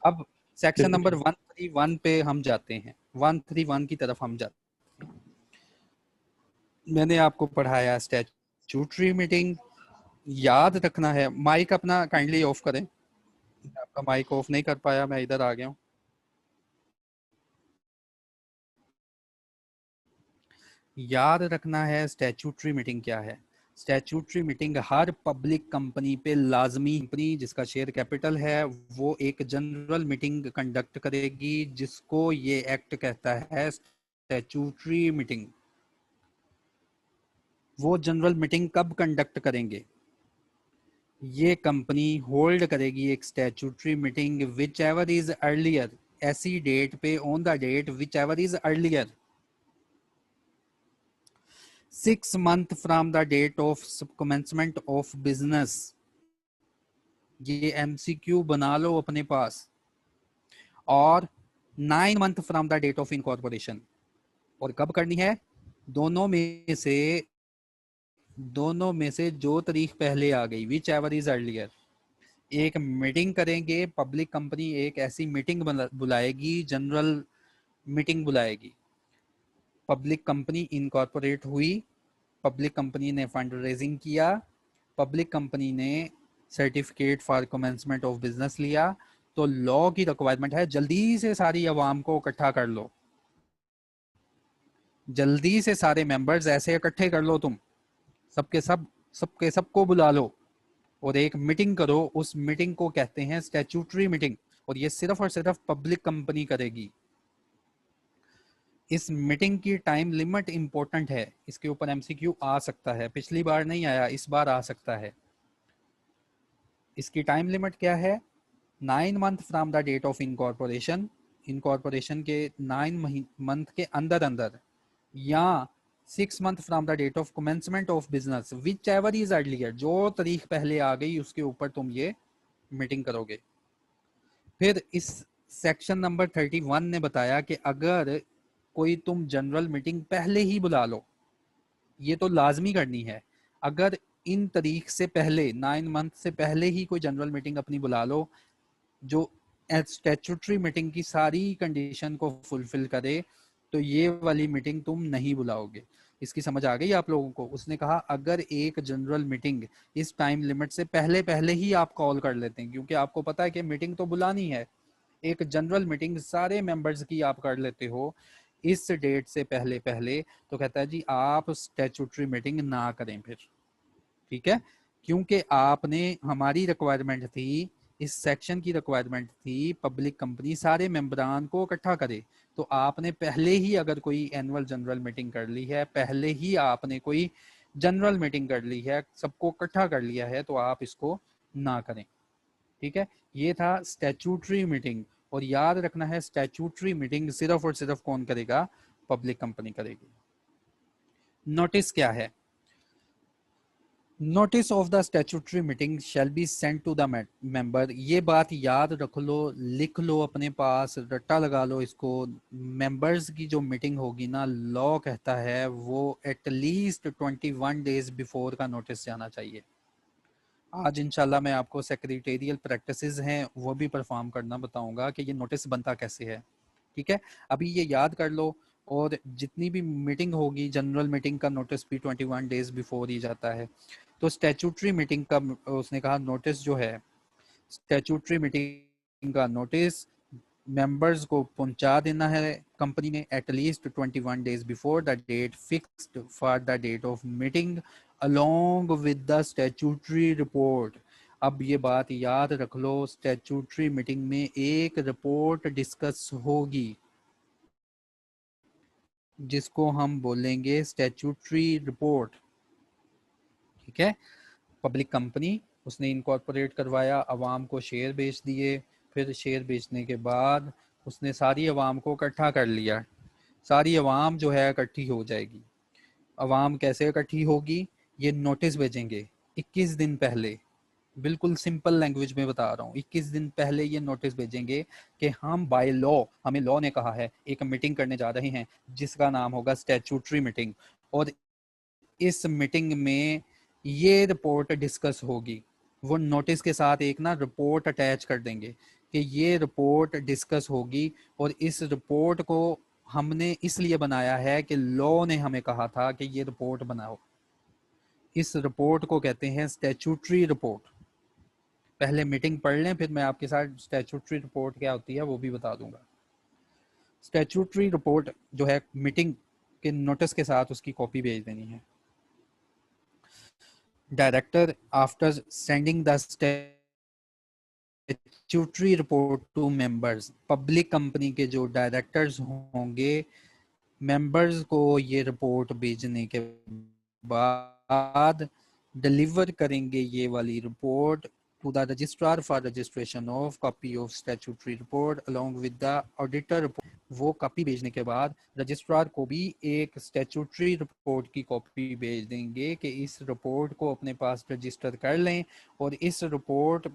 अब सेक्शन नंबर 131 पे हम जाते हैं, 131 की तरफ हम जाते हैं। मैंने आपको पढ़ाया स्टैट्यूटरी मीटिंग, याद रखना है। माइक अपना काइंडली ऑफ करें, आपका माइक ऑफ नहीं कर पाया, मैं इधर आ गया हूँ। याद रखना है स्टैट्यूटरी मीटिंग क्या है। स्टैट्यूटरी मीटिंग हर पब्लिक कंपनी पे लाजमी, कंपनी जिसका शेयर कैपिटल है वो एक जनरल मीटिंग कंडक्ट करेगी, जिसको ये एक्ट कहता है स्टैट्यूटरी मीटिंग। वो जनरल मीटिंग कब कंडक्ट करेंगे, ये कंपनी होल्ड करेगी एक statutory meeting whichever is earlier, ऐसी डेट पे, on the date whichever is earlier 6 month from the date of commencement of business। ये MCQ बना लो अपने पास। और 9 month from the date of incorporation। और कब करनी है, दोनों में से जो तारीख पहले आ गई, विच एवर इज अर्लियर। एक मीटिंग करेंगे, पब्लिक कंपनी एक ऐसी मीटिंग बुलाएगी, जनरल मीटिंग बुलाएगी। पब्लिक कंपनी इनकॉर्पोरेट हुई, पब्लिक कंपनी ने फंड रेजिंग किया, पब्लिक कंपनी ने certificate for commencement of business लिया, तो लॉ की रिक्वायरमेंट है जल्दी से सारी अवाम को इकट्ठा कर लो, जल्दी से सारे मेंबर्स ऐसे इकट्ठे कर लो, तुम सबके सबको बुला लो और एक मीटिंग करो। उस मीटिंग को कहते हैं स्टैट्यूटरी मीटिंग, और ये सिर्फ और सिर्फ पब्लिक कंपनी करेगी। इस मीटिंग की टाइम लिमिट इंपॉर्टेंट है, इसके ऊपर एमसीक्यू आ सकता है, पिछली बार नहीं आया, इस बार आ सकता है। इसकी टाइम लिमिट क्या है, 9 month from the date of incorporation, incorporation के 9 मंथ के अंदर अंदर, या 6 month from the date of commencement of business whichever is earlier, जो तारीख पहले आ गई उसके ऊपर तुम ये मीटिंग करोगे। फिर इस सेक्शन नंबर 31 ने बताया कि अगर कोई तुम जनरल मीटिंग पहले ही बुला लो, ये तो लाजमी करनी है, अगर इन तारीख से पहले 9 मंथ से पहले ही कोई जनरल मीटिंग अपनी बुला लो जो स्टैट्यूटरी मीटिंग की सारी कंडीशन को फुलफिल करे, तो ये वाली मीटिंग तुम नहीं बुलाओगे। इसकी समझ आ गई आप लोगों को। उसने कहा अगर एक जनरल मीटिंग इस टाइम लिमिट से पहले ही आप कॉल कर लेते हैं, क्योंकि आपको पता है कि मीटिंग तो बुलानी है, एक जनरल मीटिंग सारे मेंबर्स की आप कर लेते हो इस डेट से पहले पहले, तो कहता है जी आप स्टैट्यूटरी मीटिंग ना करें फिर, ठीक है, क्योंकि आपने, हमारी रिक्वायरमेंट थी, इस सेक्शन की रिक्वायरमेंट थी पब्लिक कंपनी सारे मेंबरान को इकट्ठा करे, तो आपने पहले ही अगर कोई एनुअल जनरल मीटिंग कर ली है, पहले ही आपने कोई जनरल मीटिंग कर ली है, सबको इकट्ठा कर लिया है, तो आप इसको ना करें, ठीक है। ये था स्टैट्यूटरी मीटिंग, और याद रखना है स्टैट्यूटरी मीटिंग सिर्फ और सिर्फ कौन करेगा, पब्लिक कंपनी करेगी। नोटिस क्या है, notice of the statutory meeting shall be sent to the member, ये बात याद रख लो, लिख लो अपने पास, रट्टा लगा लो इसको। मेंबर्स की जो मीटिंग होगी ना, लॉ कहता है वो एटलीस्ट 21 डेज बिफोर का नोटिस जाना चाहिए। आज इंशाल्लाह मैं आपको सेक्रेटेरियल प्रैक्टिसेस हैं वो भी परफॉर्म करना बताऊंगा कि ये नोटिस बनता कैसे है, ठीक है। अभी ये याद कर लो, और जितनी भी मीटिंग होगी जनरल मीटिंग का नोटिस भी 21 डेज बिफोर ही जाता है। तो स्टैट्यूटरी मीटिंग का उसने कहा नोटिस जो है, स्टैट्यूटरी मीटिंग का नोटिस मेंबर्स को पहुंचा देना है कंपनी ने at least 21 days before the date fixed for the date of meeting along with the statutory report. अब ये बात याद रख लो, स्टैट्यूटरी मीटिंग में एक रिपोर्ट डिस्कस होगी जिसको हम बोलेंगे स्टैट्यूटरी रिपोर्ट, ठीक है। पब्लिक कंपनी, उसने इनकॉर्पोरेट करवाया, अवाम को शेयर बेच दिए, फिर शेयर बेचने के बाद उसने सारी अवाम को इकट्ठा कर लिया, सारी अवाम जो है इकट्ठी हो जाएगी। अवाम कैसे इकट्ठी होगी, ये नोटिस भेजेंगे 21 दिन पहले, बिल्कुल सिंपल लैंग्वेज में बता रहा हूँ, 21 दिन पहले ये नोटिस भेजेंगे कि हम बाय लॉ, हमें लॉ ने कहा है एक मीटिंग करने जा रहे हैं जिसका नाम होगा स्टैट्यूटरी मीटिंग, और इस मीटिंग में ये रिपोर्ट डिस्कस होगी। वो नोटिस के साथ एक ना रिपोर्ट अटैच कर देंगे कि ये रिपोर्ट डिस्कस होगी, और इस रिपोर्ट को हमने इसलिए बनाया है कि लॉ ने हमें कहा था कि ये रिपोर्ट बनाओ। इस रिपोर्ट को कहते हैं स्टैट्यूटरी रिपोर्ट। पहले मीटिंग पढ़ लें, फिर मैं आपके साथ स्टैट्यूटरी रिपोर्ट क्या होती है वो भी बता दूंगा। स्टैट्यूटरी रिपोर्ट जो है मीटिंग के नोटिस के साथ उसकी कॉपी भेज देनी है। Director after sending the statutory report to members, public company के जो डायरेक्टर्स होंगे मेंबर्स को ये रिपोर्ट भेजने के बाद डिलीवर करेंगे ये वाली report to the registrar for registration of copy of statutory report along with the auditor report। वो कॉपी भेजने के बाद रजिस्ट्रार को भी एक स्टैट्यूटरी रिपोर्ट की कॉपी भेज देंगे कि इस रिपोर्ट को अपने पास रजिस्टर कर लें, और इस रिपोर्ट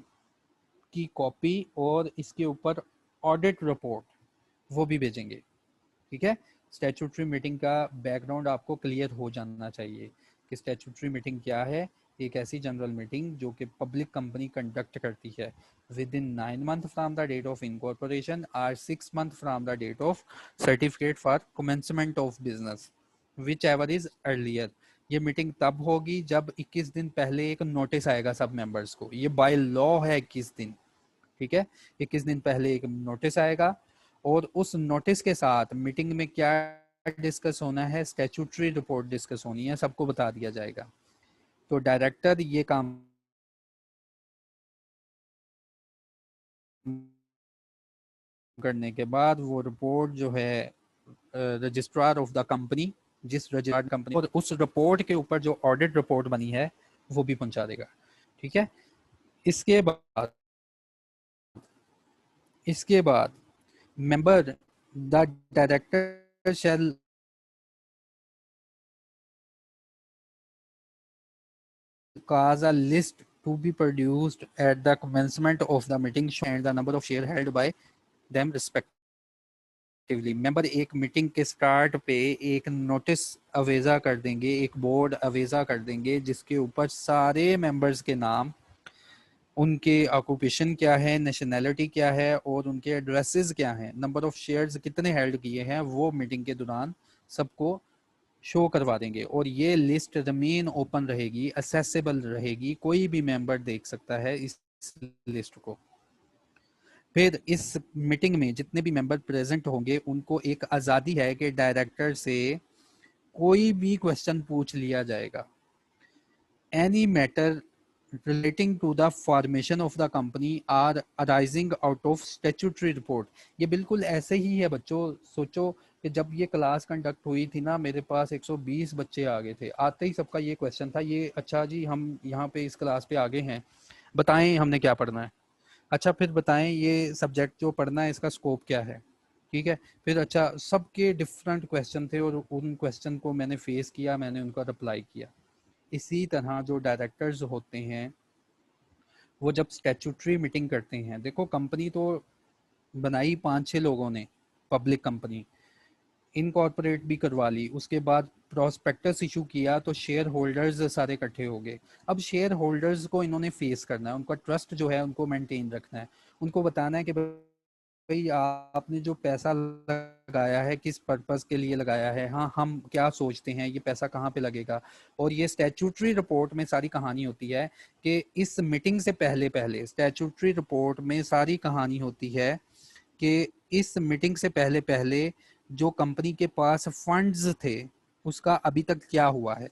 की कॉपी और इसके ऊपर ऑडिट रिपोर्ट वो भी भेजेंगे, ठीक है। स्टैट्यूटरी मीटिंग का बैकग्राउंड आपको क्लियर हो जाना चाहिए कि स्टैट्यूटरी मीटिंग क्या है। एक ऐसी जनरल मीटिंग जो कि पब्लिक कंपनी कंडक्ट करती है within 9 months from the date of incorporation और 6 months from the date of certificate for commencement of business whichever is earlier. ये मीटिंग तब होगी जब 21 दिन पहले एक नोटिस आएगा सब मेंबर्स को, ये बाय लॉ है 21 दिन, ठीक है। 21 दिन पहले एक नोटिस आएगा, और उस नोटिस के साथ मीटिंग में क्या डिस्कस होना है, स्टैट्यूटरी रिपोर्ट डिस्कस होनी है, सबको बता दिया जाएगा। तो डायरेक्टर ये काम करने के बाद वो रिपोर्ट जो है रजिस्ट्रार ऑफ द कंपनी, जिस रजिस्ट्रार कंपनी, और उस रिपोर्ट के ऊपर जो ऑडिट रिपोर्ट बनी है वो भी पहुंचा देगा, ठीक है। इसके बाद member the director shall cause a list to be produced at the commencement of the meeting and the number of share held by them respectively। Member एक मीटिंग के स्टार्ट पे एक नोटिस अवेजा कर देंगे, एक बोर्ड अवेजा कर देंगे जिसके ऊपर सारे मेंबर्स के नाम, उनके ऑक्यूपेशन क्या है, नेशनैलिटी क्या है, और उनके एड्रेसेस क्या हैं, नंबर ऑफ शेयर्स कितने हेल्ड किए हैं, वो मीटिंग के दौरान सबको शो करवा देंगे। और ये लिस्ट जमीन ओपन रहेगी, असेसेबल रहेगी, कोई भी मेंबर देख सकता है इस लिस्ट को। फिर इस मीटिंग में जितने भी मेंबर प्रेजेंट होंगे उनको एक आज़ादी है कि डायरेक्टर से कोई भी क्वेश्चन पूछ लिया जाएगा। Any matter relating to the formation of the company are arising out of statutory report। ये बिल्कुल ऐसे ही है बच्चों। सोचो कि जब ये क्लास कंडक्ट हुई थी ना, मेरे पास 120 बच्चे आ गए थे। आते ही सबका ये क्वेश्चन था, ये अच्छा जी हम यहाँ पे इस क्लास पे आगे हैं, बताएं हमने क्या पढ़ना है। अच्छा फिर बताएं ये सब्जेक्ट जो पढ़ना है इसका स्कोप क्या है। ठीक है, फिर अच्छा सबके डिफरेंट क्वेश्चन थे और उन क्वेश्चन को मैंने फेस किया, मैंने उनका रिप्लाई किया। इसी तरह जो डायरेक्टर्स होते हैं वो जब स्टैट्यूटरी मीटिंग करते हैं, देखो कंपनी तो बनाई 5-6 लोगों ने, पब्लिक कंपनी इनकॉर्पोरेट भी करवा ली, उसके बाद प्रोस्पेक्टस इशू किया तो शेयर होल्डर्स सारे इकट्ठे हो गए। अब शेयर होल्डर्स को इन्होंने फेस करना है, उनका ट्रस्ट जो है उनको मेंटेन रखना है, उनको बताना है कि भाई आपने जो पैसा लगाया है किस पर्पस के लिए लगाया है, हाँ हम क्या सोचते हैं ये पैसा कहाँ पे लगेगा। और ये स्टैट्यूटरी रिपोर्ट में सारी कहानी होती है कि इस मीटिंग से पहले पहले स्टैट्यूटरी रिपोर्ट में सारी कहानी होती है कि इस मीटिंग से पहले पहले जो कंपनी के पास फंड्स थे उसका अभी तक क्या हुआ है।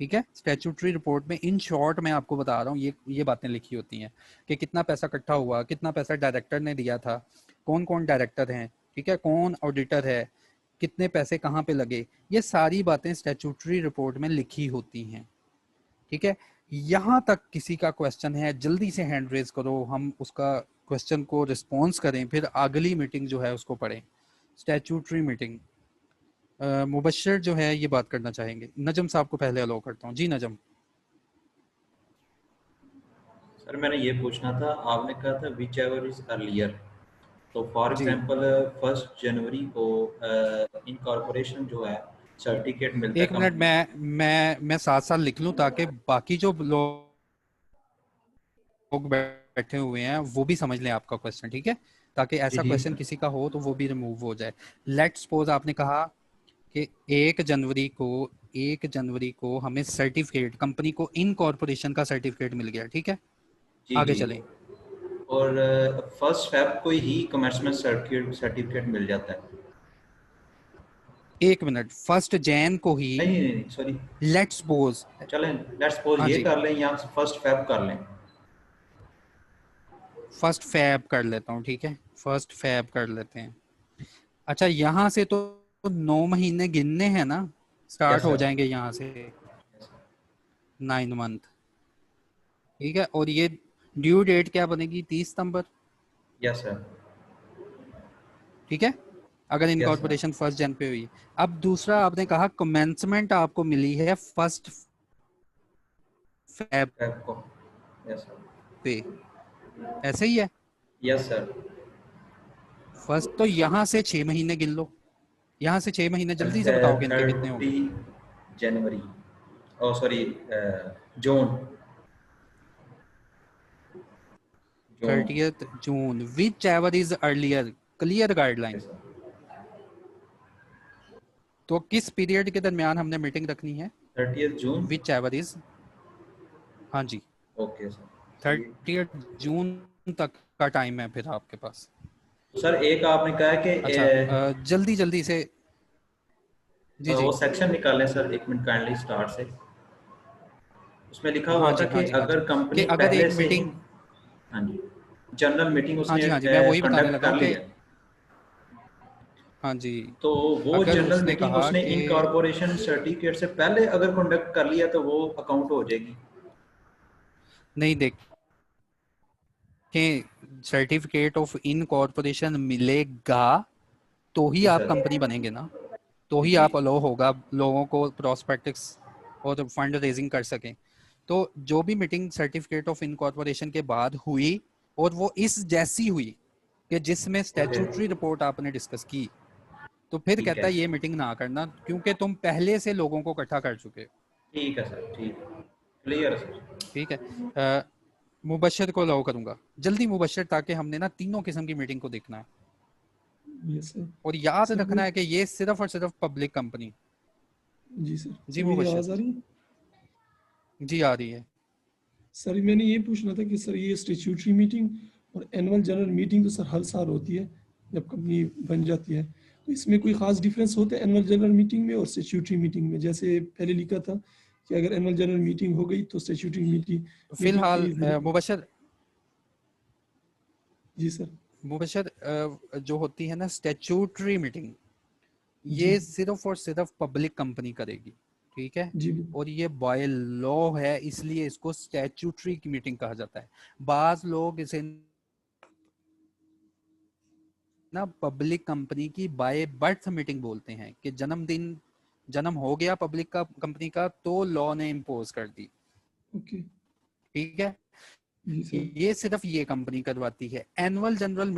ठीक है, स्टैट्यूटरी रिपोर्ट में इन शॉर्ट मैं आपको बता रहा हूँ ये बातें लिखी होती हैं कि कितना पैसा इकट्ठा हुआ, कितना पैसा डायरेक्टर ने दिया था, कौन कौन डायरेक्टर हैं, ठीक है, कौन ऑडिटर है, कितने पैसे कहाँ पे लगे, ये सारी बातें स्टैट्यूटरी रिपोर्ट में लिखी होती हैं। ठीक है, यहाँ तक किसी का क्वेश्चन है जल्दी से हैंड रेज करो, हम उसका क्वेश्चन को रिस्पॉन्स करें, फिर अगली मीटिंग जो है उसको पढ़ें। स्टैट्यूटरी मीटिंग मुबशर जो है ये बात करना चाहेंगे। नजम साहब को पहले अलाउ करता हूँ। जी नजम। सर मैंने ये पूछना था, आपने कहा था विच एवर इज अर्लियर, तो फॉर जी एग्जांपल 1 जनवरी को इनकॉर्पोरेशन जो है सर्टिफिकेट मिलता है एक मिनट, कंपनी। मैं साथ साथ लिख लूँ ताकि बाकी जो लोग बैठे हुए हैं वो भी समझ लें आपका क्वेश्चन। ठीक है, ताकि जी ऐसा जी क्वेश्चन किसी का हो तो वो भी रिमूव हो जाए। लेट सपोज आपने कहा कि 1 जनवरी को हमें सर्टिफिकेट, कंपनी को इनकॉर्पोरेशन का सर्टिफिकेट मिल गया। ठीक है, जी आगे जी। चलें। और 1 फेब को ही कमेंसमेंट सर्टिफिकेट मिल जाता है। 1 मिनट, 1 जैन को ही नहीं नहीं नहीं सॉरी, लेट सपोज। चलें लेट्स सपोज हाँ ये जी, कर लें या 1 फेब कर लें। 1 फैब कर लेता हूँ। ठीक है, 1 फैब कर लेते हैं। अच्छा यहाँ से तो 9 महीने गिनने हैं ना, स्टार्ट यस हो सर। जाएंगे यहाँ से 9 मंथ। ठीक है, और ये ड्यू डेट क्या बनेगी, 30 सितंबर। Yes sir. ठीक है, अगर यस सर। इनकॉर्पोरेशन 1 जन पे हुई। अब दूसरा आपने कहा कमेंसमेंट आपको मिली है 1 फैब फेब को। Yes sir. पे, ऐसे ही है। Yes sir. फर्स्ट तो यहाँ से 6 महीने गिन लो, यहाँ से 6 महीने जल्दी से बताओ गिन के कितने हो गए। 30 जनवरी, oh sorry June. June. 30 June, whichever is earlier, clear guideline. Yes sir. तो किस पीरियड के दरमियान हमने मीटिंग रखनी है, 30 जून। विच एवर इज, हाँ जी, ओके सर। 30 जून तक का टाइम है फिर आपके पास। सर एक आपने कहा कि अच्छा जल्दी जल्दी से, जी जी, वो सेक्शन निकालें सर, 1 मिनट काइंडली स्टार्ट से। उसमें लिखा हुआ हाँ था जी, हाँ कि जी, हाँ जी, अगर कि कंपनी अगर पहले एक से ही, मीटिंग, हाँ जी, जनरल मीटिंग हाँ उसने जी, हाँ जी, मैं वही बताने कंडक्ट लगा हूँ कर कि, लिया, हाँ जी, तो वो अगर जनरल उसने मीटिंग कहा उसने कि इनकॉर्पोरेशन सर्टिफिकेट से पहले अगर कंडक्ट कर लिया तो वो अकाउंट हो जाएगी। नहीं, देखें सर्टिफिकेट ऑफ इनकॉर्पोरेशन मिलेगा तो ही जी आप सर। कंपनी बनेंगे ना, तो जी ही जी। आप अलो होगा लोगों को प्रोस्पेक्टिक्स और फंड रेजिंग कर सकें। तो जो भी मीटिंग सर्टिफिकेट ऑफ इनकॉर्पोरेशन के बाद हुई और वो इस जैसी हुई कि जिसमें ओके। स्टैट्यूटरी रिपोर्ट आपने डिस्कस की, तो फिर ठीक कहता है। है ये मीटिंग ना करना क्योंकि तुम पहले से लोगों को इकट्ठा कर चुके हो। ठीक है सर, ठीक है, क्लियर सर। ठीक है, मुबशर को अलाउ करूंगा, जल्दी मुबशर, ताकि हमने ना तीनों किस्म की मीटिंग को देखना है यस सर। और याद सर रखना है कि ये सिर्फ और सिर्फ पब्लिक कंपनी। जी सर। जी सर मेरी मुबशर, आवाज़ आ रही है? जी आ रही है। सर मैंने ये पूछना था कि सर ये स्टैट्यूटरी मीटिंग और एनुअल जनरल मीटिंग तो सर हर साल होती है जब कंपनी बन जाती है। तो इसमें कोई खास डिफरेंस होता है एनुअल जनरल मीटिंग में और स्टैट्यूटरी मीटिंग में? जैसे पहले लिखा था कि अगर एनुअल जनरल मीटिंग हो गई तो स्टैट्यूटरी मीटिंग फिलहाल की जरूरत। मुबशर जी सर। मुबशर जो होती है ना स्टैट्यूटरी मीटिंग, जी ये सिर्फ और सिर्फ पब्लिक कंपनी करेगी, ठीक है, जी बिल्कुल। और ये बाय लॉ है, इसलिए इसको स्टैट्यूटरी की मीटिंग कहा जाता है। बाज लोग इसे ना पब्लिक कंपनी की बाय बर्थ मीटिंग बोलते हैं कि जन्म हो गया पब्लिक का कंपनी का तो लॉ ने इम्पोज कर दी, ओके। ठीक है। जी सर। ये सिर्फ ये कंपनी करवाती है। एनुअल जनरल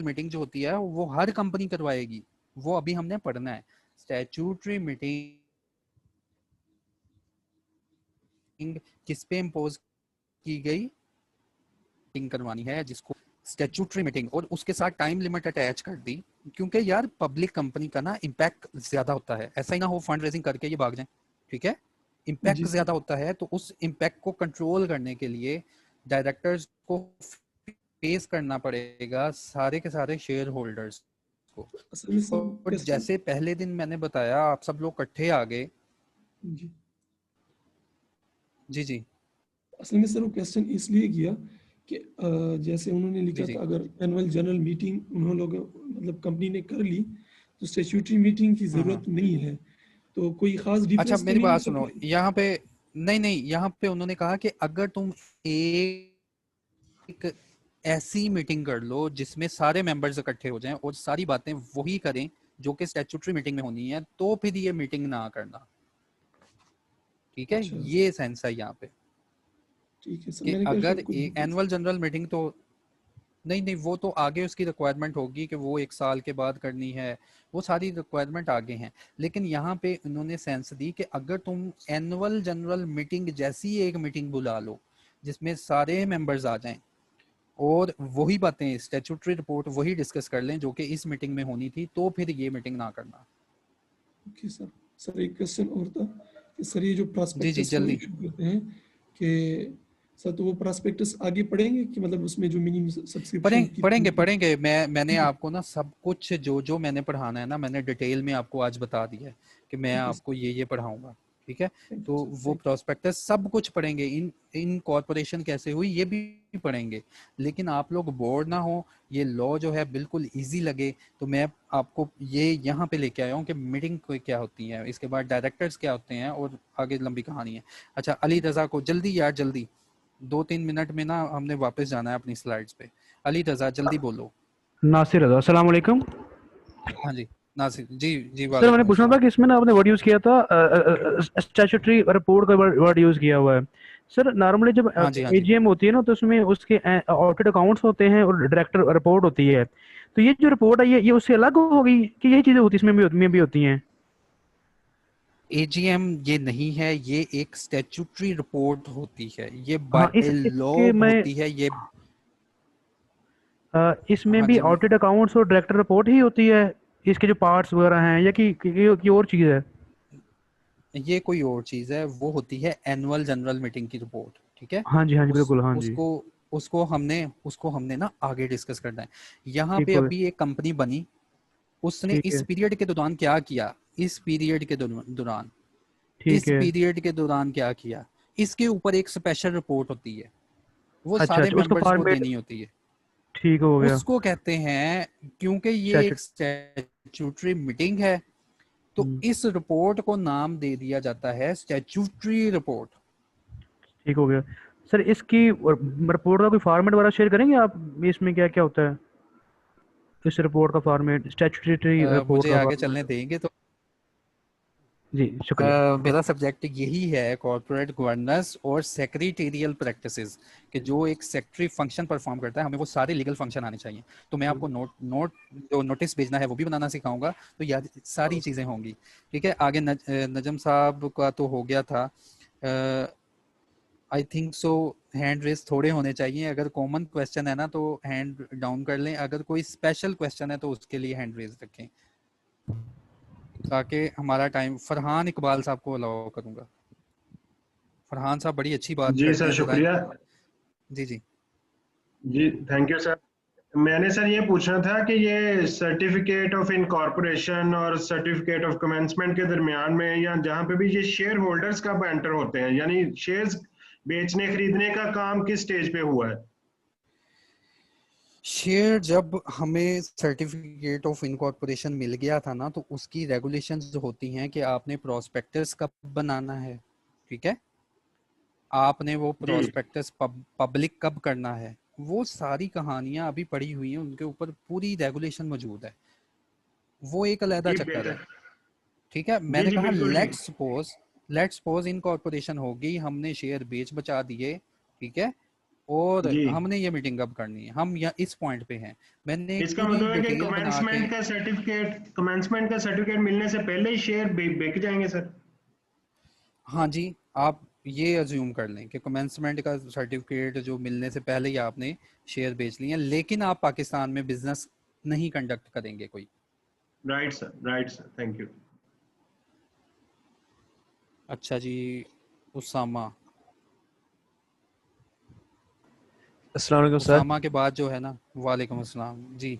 मीटिंग जो होती है वो हर कंपनी करवाएगी, वो अभी हमने पढ़ना है। स्टैट्यूटरी मीटिंग किस पे इम्पोज की गई, मीटिंग करवानी है जिसको स्टैट्यूटरी मीटिंग, और उसके साथ टाइम लिमिट अटैच कर दी, क्योंकि यार पब्लिक कंपनी का ना इम्पैक्ट ज्यादा होता है। ऐसा ही ना हो फंड रेजिंग करके ये भाग जाए, ठीक है। इम्पैक्ट जी सर। ज्यादा होता है, तो उस इम्पैक्ट को कंट्रोल करने के लिए डायरेक्टर्स को फेस करना पड़ेगा सारे के सारे शेयर होल्डर्स को। असल में सर और क्वेश्चन। जैसे पहले दिन मैंने बताया, आप सब लोग इकट्ठे आ गए। जी जी जी असल में सर वो क्वेश्चन इसलिए किया कि जैसे उन्होंने जी लिखा जी था अगर एनुअल जनरल मीटिंग उन्होंने लोग मतलब कंपनी ने कर ली तो स्टैट्यूटरी मीटिंग की हाँ। जरूरत नहीं है। तो कोई खास अच्छा डिफरेंस तो मेरी नहीं है बात सर सुनो, कोई? यहाँ पे नहीं, यहाँ पे उन्होंने कहा कि अगर तुम एक ऐसी मीटिंग कर लो जिसमें सारे मेंबर्स इकट्ठे हो जाएं और सारी बातें वही करें जो कि स्टैट्यूटरी मीटिंग में होनी है, तो फिर ये मीटिंग ना करना, ठीक है। अच्छा ये सेंस है यहाँ पे ठीक है सर, कि मैंने कहा अगर शायद कोई डिफरेंस। एनुअल जनरल मीटिंग तो नहीं, वो तो आगे उसकी रिक्वायरमेंट होगी कि वो 1 साल के बाद करनी है, वो सारी रिक्वायरमेंट आगे हैं। लेकिन यहाँ पे उन्होंने सेंस दी कि अगर तुम एनुअल जनरल मीटिंग जैसी एक मीटिंग बुला लो जिसमें सारे मेंबर्स आ जाएं और वही बातें स्टैट्यूटरी रिपोर्ट वही डिस्कस कर लें जो कि इस मीटिंग में होनी थी, तो फिर ये मीटिंग ना करना। Okay sir. सर एक क्वेश्चन और था कि सर ये जो जी जी प्रॉस्पेक्टस वो जल्दी। इशू करते हैं कि सर तो वो प्रॉस्पेक्टस आगे पढ़ेंगे कि मतलब उसमें जो मिनिमम सब्सक्रिप्शन कितनी थी? पढ़ेंगे मैंने आपको ना सब कुछ जो मैंने पढ़ाना है ना, मैंने डिटेल में आपको आज बता दिया है कि मैं ओके सर। आपको ये पढ़ाऊंगा, ठीक है। थैंक तो यू सर। वो थैंक प्रोस्पेक्टस सब कुछ पढ़ेंगे, इन कॉर्पोरेशन कैसे हुई ये भी पढ़ेंगे। लेकिन आप लोग बोर्ड ना हो, ये लॉ जो है बिल्कुल इजी लगे, तो मैं आपको ये यहाँ पे लेके आया हूँ कि मीटिंग क्या होती है, इसके बाद डायरेक्टर्स क्या होते हैं, और आगे लंबी कहानी है। अच्छा अली रजा को जल्दी यार जल्दी, 2-3 मिनट में ना हमने वापस जाना है अपनी स्लाइड्स पे। अली रजा जल्दी बोलो। नासिर रज़ा, अस्सलाम वालेकुम। हाँ जी नासिर जी जी सर मैंने वालेकुम पूछना था अस्सलाम। कि इसमें ना आपने वर्ड यूज़ किया था स्टैट्यूटरी रिपोर्ट का वर्ड यूज़ किया हुआ है। सर नॉर्मली जब हाँ जी हाँ जी। एजीएम होती है ना तो उसमें उसके ऑडिट अकाउंट्स होते हैं और डायरेक्टर रिपोर्ट होती है। तो ये जो रिपोर्ट है ये उससे अलग होगी कि यही चीज़ें होती इसमें भी होती हैं? एजीएम ये नहीं है, ये एक स्टैट्यूटरी रिपोर्ट होती है, ये हाँ बाय लॉ इसके मैं होती है ये। इसमें हाँ भी जी ऑडिट अकाउंट्स और डायरेक्टर रिपोर्ट ही होती है, इसके जो पार्ट्स वगैरह हैं, या कि और चीज़ है? ये कोई और चीज़ है, वो होती है एनुअल जनरल मीटिंग की रिपोर्ट, ठीक है। हाँ जी उस बिल्कुल, हाँ जी। उसको उसको हमने ना आगे डिस्कस करना है। यहाँ ठीक पे हो गया। अभी एक कंपनी बनी, उसने ठीक इस है। पीरियड के दौरान क्या किया, इस पीरियड के दौरान ठीक इस है। पीरियड के दौरान क्या किया, इसके ऊपर एक स्पेशल रिपोर्ट होती है, वो अच्छा सारे अच्छा, उसका मेंबर्स को फॉर्मेट देनी होती है। ठीक हो गया। उसको कहते हैं, क्योंकि ये एक स्टैट्यूट स्टैट्यूटरी मीटिंग है, तो इस रिपोर्ट को नाम दे दिया जाता है स्टैट्यूटरी रिपोर्ट। ठीक हो गया। सर इसकी रिपोर्ट का कोई फॉर्मेट वगैरह शेयर करेंगे आप, इसमें क्या क्या होता है इस रिपोर्ट का फॉर्मेट, स्टैट्यूटरी रिपोर्ट मुझे का आगे फॉर्मेट? चलने देंगे तो जी शुक्रिया। मेरा सब्जेक्ट यही है कॉर्पोरेट गवर्नेंस और सेक्रेटेरियल प्रैक्टिसेस, कि जो एक सेक्रेटरी फंक्शन परफॉर्म करता है हमें वो सारे लीगल फंक्शन आने चाहिए। तो मैं आपको नोटिस भेजना है वो भी बनाना सिखाऊंगा, तो याद सारी चीज़ें होंगी, ठीक है। आगे नजम साहब का तो हो गया था, आई थिंक सो हैंड रेस थोड़े होने चाहिए, अगर कॉमन क्वेश्चन है ना तो हैंड डाउन कर लें, अगर कोई स्पेशल क्वेश्चन है तो उसके लिए हैंड रेज रखें, ताकि हमारा टाइम। फरहान इकबाल साहब को अलाउ करूंगा। फरहान साहब बड़ी अच्छी बात जी करते सर हैं, जरा। शुक्रिया। जी जी जी थैंक यू सर। मैंने सर ये पूछना था कि ये सर्टिफिकेट ऑफ इनकॉर्पोरेशन और सर्टिफिकेट ऑफ कमेंसमेंट के दरमियान में या जहाँ पे भी ये शेयर होल्डर्स कब एंटर होते हैं, यानी शेयर्स बेचने खरीदने का काम किस स्टेज पे हुआ है? शेयर जब हमें सर्टिफिकेट ऑफ इनकॉर्पोरेशन मिल गया था ना, तो उसकी रेगुलेशंस होती हैं कि आपने प्रोस्पेक्टस कब बनाना है, ठीक है, आपने वो जी प्रोस्पेक्टस पब्लिक कब करना है, वो सारी कहानियां अभी पड़ी हुई हैं, उनके ऊपर पूरी रेगुलेशन मौजूद है, वो एक अलहदा जी चक्कर है, बेहतर। ठीक है। जी मैंने जी कहा बिल्कुल ठीक। लेट्स सपोज इनकॉर्पोरेशन हो गई, हमने शेयर बेच बचा दिए, ठीक है, और जी हमने ये मीटिंग अब करनी है, हम या इस पॉइंट पे हैं, मैंने एक इसका पूरी मतलब है कि डिटेल बना के, कमेंसमेंट का सर्टिफिकेट मिलने से पहले ही शेयर बिक जाएंगे सर? हाँ जी, आप ये अज्यूम कर लें कि कमेंसमेंट का सर्टिफिकेट जो मिलने से पहले ही आपने शेयर बेच लिए हैं, लेकिन आप पाकिस्तान में बिजनेस नहीं कंडक्ट करेंगे कोई। Right sir thank you. अच्छा जी, उसामा, अस्सलाम वालेकुम सर। उसामा के बाद जो है ना, वालेकुम अस्सलाम जी।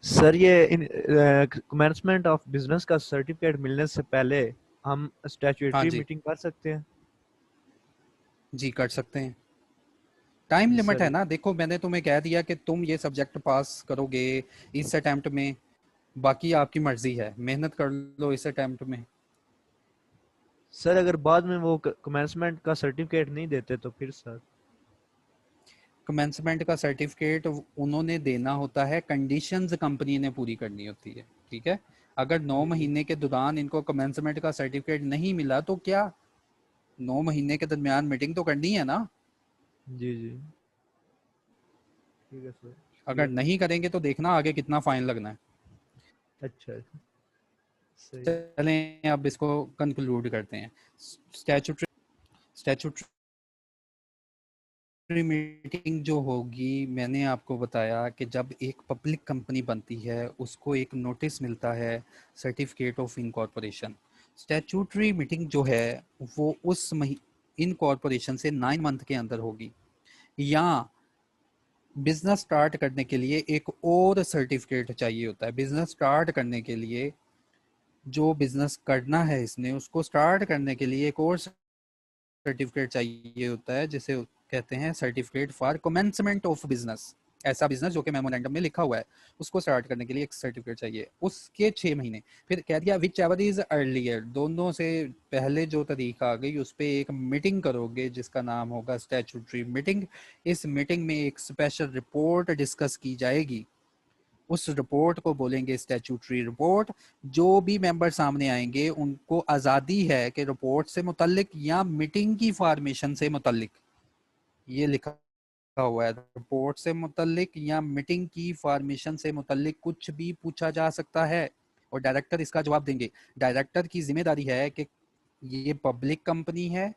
सर ये कमेंसमेंट ऑफ बिजनेस का सर्टिफिकेट मिलने से पहले हम हाँ स्टैट्यूटरी जी, मीटिंग कर सकते हैं? जी कर सकते हैं, टाइम लिमिट है सर ना, देखो मैंने तुम्हें कह दिया कि तुम ये सब्जेक्ट पास करोगे इस अटेम्प्ट में, बाकी आपकी मर्जी है, मेहनत कर लो इस अटेम्प्ट में। सर अगर बाद में वो कमेंसमेंट का सर्टिफिकेट नहीं देते तो फिर सर? कमेंसमेंट का सर्टिफिकेट उन्होंने देना होता है, कंडीशंस कंपनी ने पूरी करनी होती है, ठीक है। अगर 9 जी महीने के दौरान इनको कमेंसमेंट का सर्टिफिकेट नहीं मिला तो क्या, 9 महीने के दरमियान मीटिंग तो करनी है ना, जी जी ठीक है सर, अगर शुक्रिया। नहीं करेंगे तो देखना आगे कितना फाइन लगना है। अच्छा सही। चलें अब इसको कंक्लूड करते हैं। स्टैट्यूटरी मीटिंग जो होगी, मैंने आपको बताया कि जब एक पब्लिक कंपनी बनती है उसको एक नोटिस मिलता है, certificate of incorporation. Statutory meeting जो है वो उस इनकॉर्पोरेशन से 9 मंथ के अंदर होगी, या बिजनेस स्टार्ट करने के लिए एक और सर्टिफिकेट चाहिए होता है। बिजनेस स्टार्ट करने के लिए, जो बिजनेस करना है इसने, उसको स्टार्ट करने के लिए एक और सर्टिफिकेट चाहिए होता है, जिसे कहते हैं certificate for commencement of business. ऐसा बिजनेस जो कि मेमोरेंडम में लिखा हुआ है, उसको स्टार्ट करने के लिए एक सर्टिफिकेट चाहिए, उसके 6 महीने। फिर कह दिया विच एवर इज अर्लियर, दोनों से पहले जो तारीख आ गई उस पर एक मीटिंग करोगे जिसका नाम होगा स्टैट्यूटरी मीटिंग। इस मीटिंग में एक स्पेशल रिपोर्ट डिस्कस की जाएगी, उस रिपोर्ट को बोलेंगे स्टैट्यूटरी रिपोर्ट। जो भी मेंबर सामने आएंगे उनको आज़ादी है कि रिपोर्ट से मुतल्लिक या मीटिंग की फॉर्मेशन से मुतल्लिक, ये लिखा हुआ है, रिपोर्ट से मुतल्लिक या मीटिंग की फॉर्मेशन से मुतल्लिक कुछ भी पूछा जा सकता है और डायरेक्टर इसका जवाब देंगे। डायरेक्टर की जिम्मेदारी है कि ये पब्लिक कंपनी है,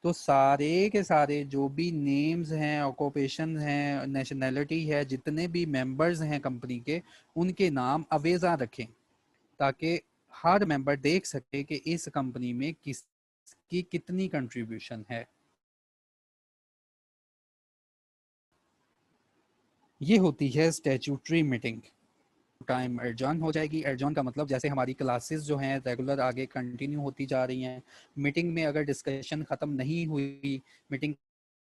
तो सारे के सारे जो भी नेम्स हैं, ऑक्यूपेशन हैं, नेशनैलिटी है, जितने भी मेंबर्स हैं कंपनी के, उनके नाम अवेजा रखें, ताकि हर मेंबर देख सके कि इस कंपनी में किसकी कितनी कंट्रीब्यूशन है। ये होती है स्टैट्यूटरी मीटिंग। टाइम एडजॉर्न हो जाएगी, एडजॉर्न का मतलब जैसे हमारी क्लासेस जो हैं रेगुलर आगे कंटिन्यू होती जा रही हैं, मीटिंग में अगर डिस्कशन ख़त्म नहीं हुई, मीटिंग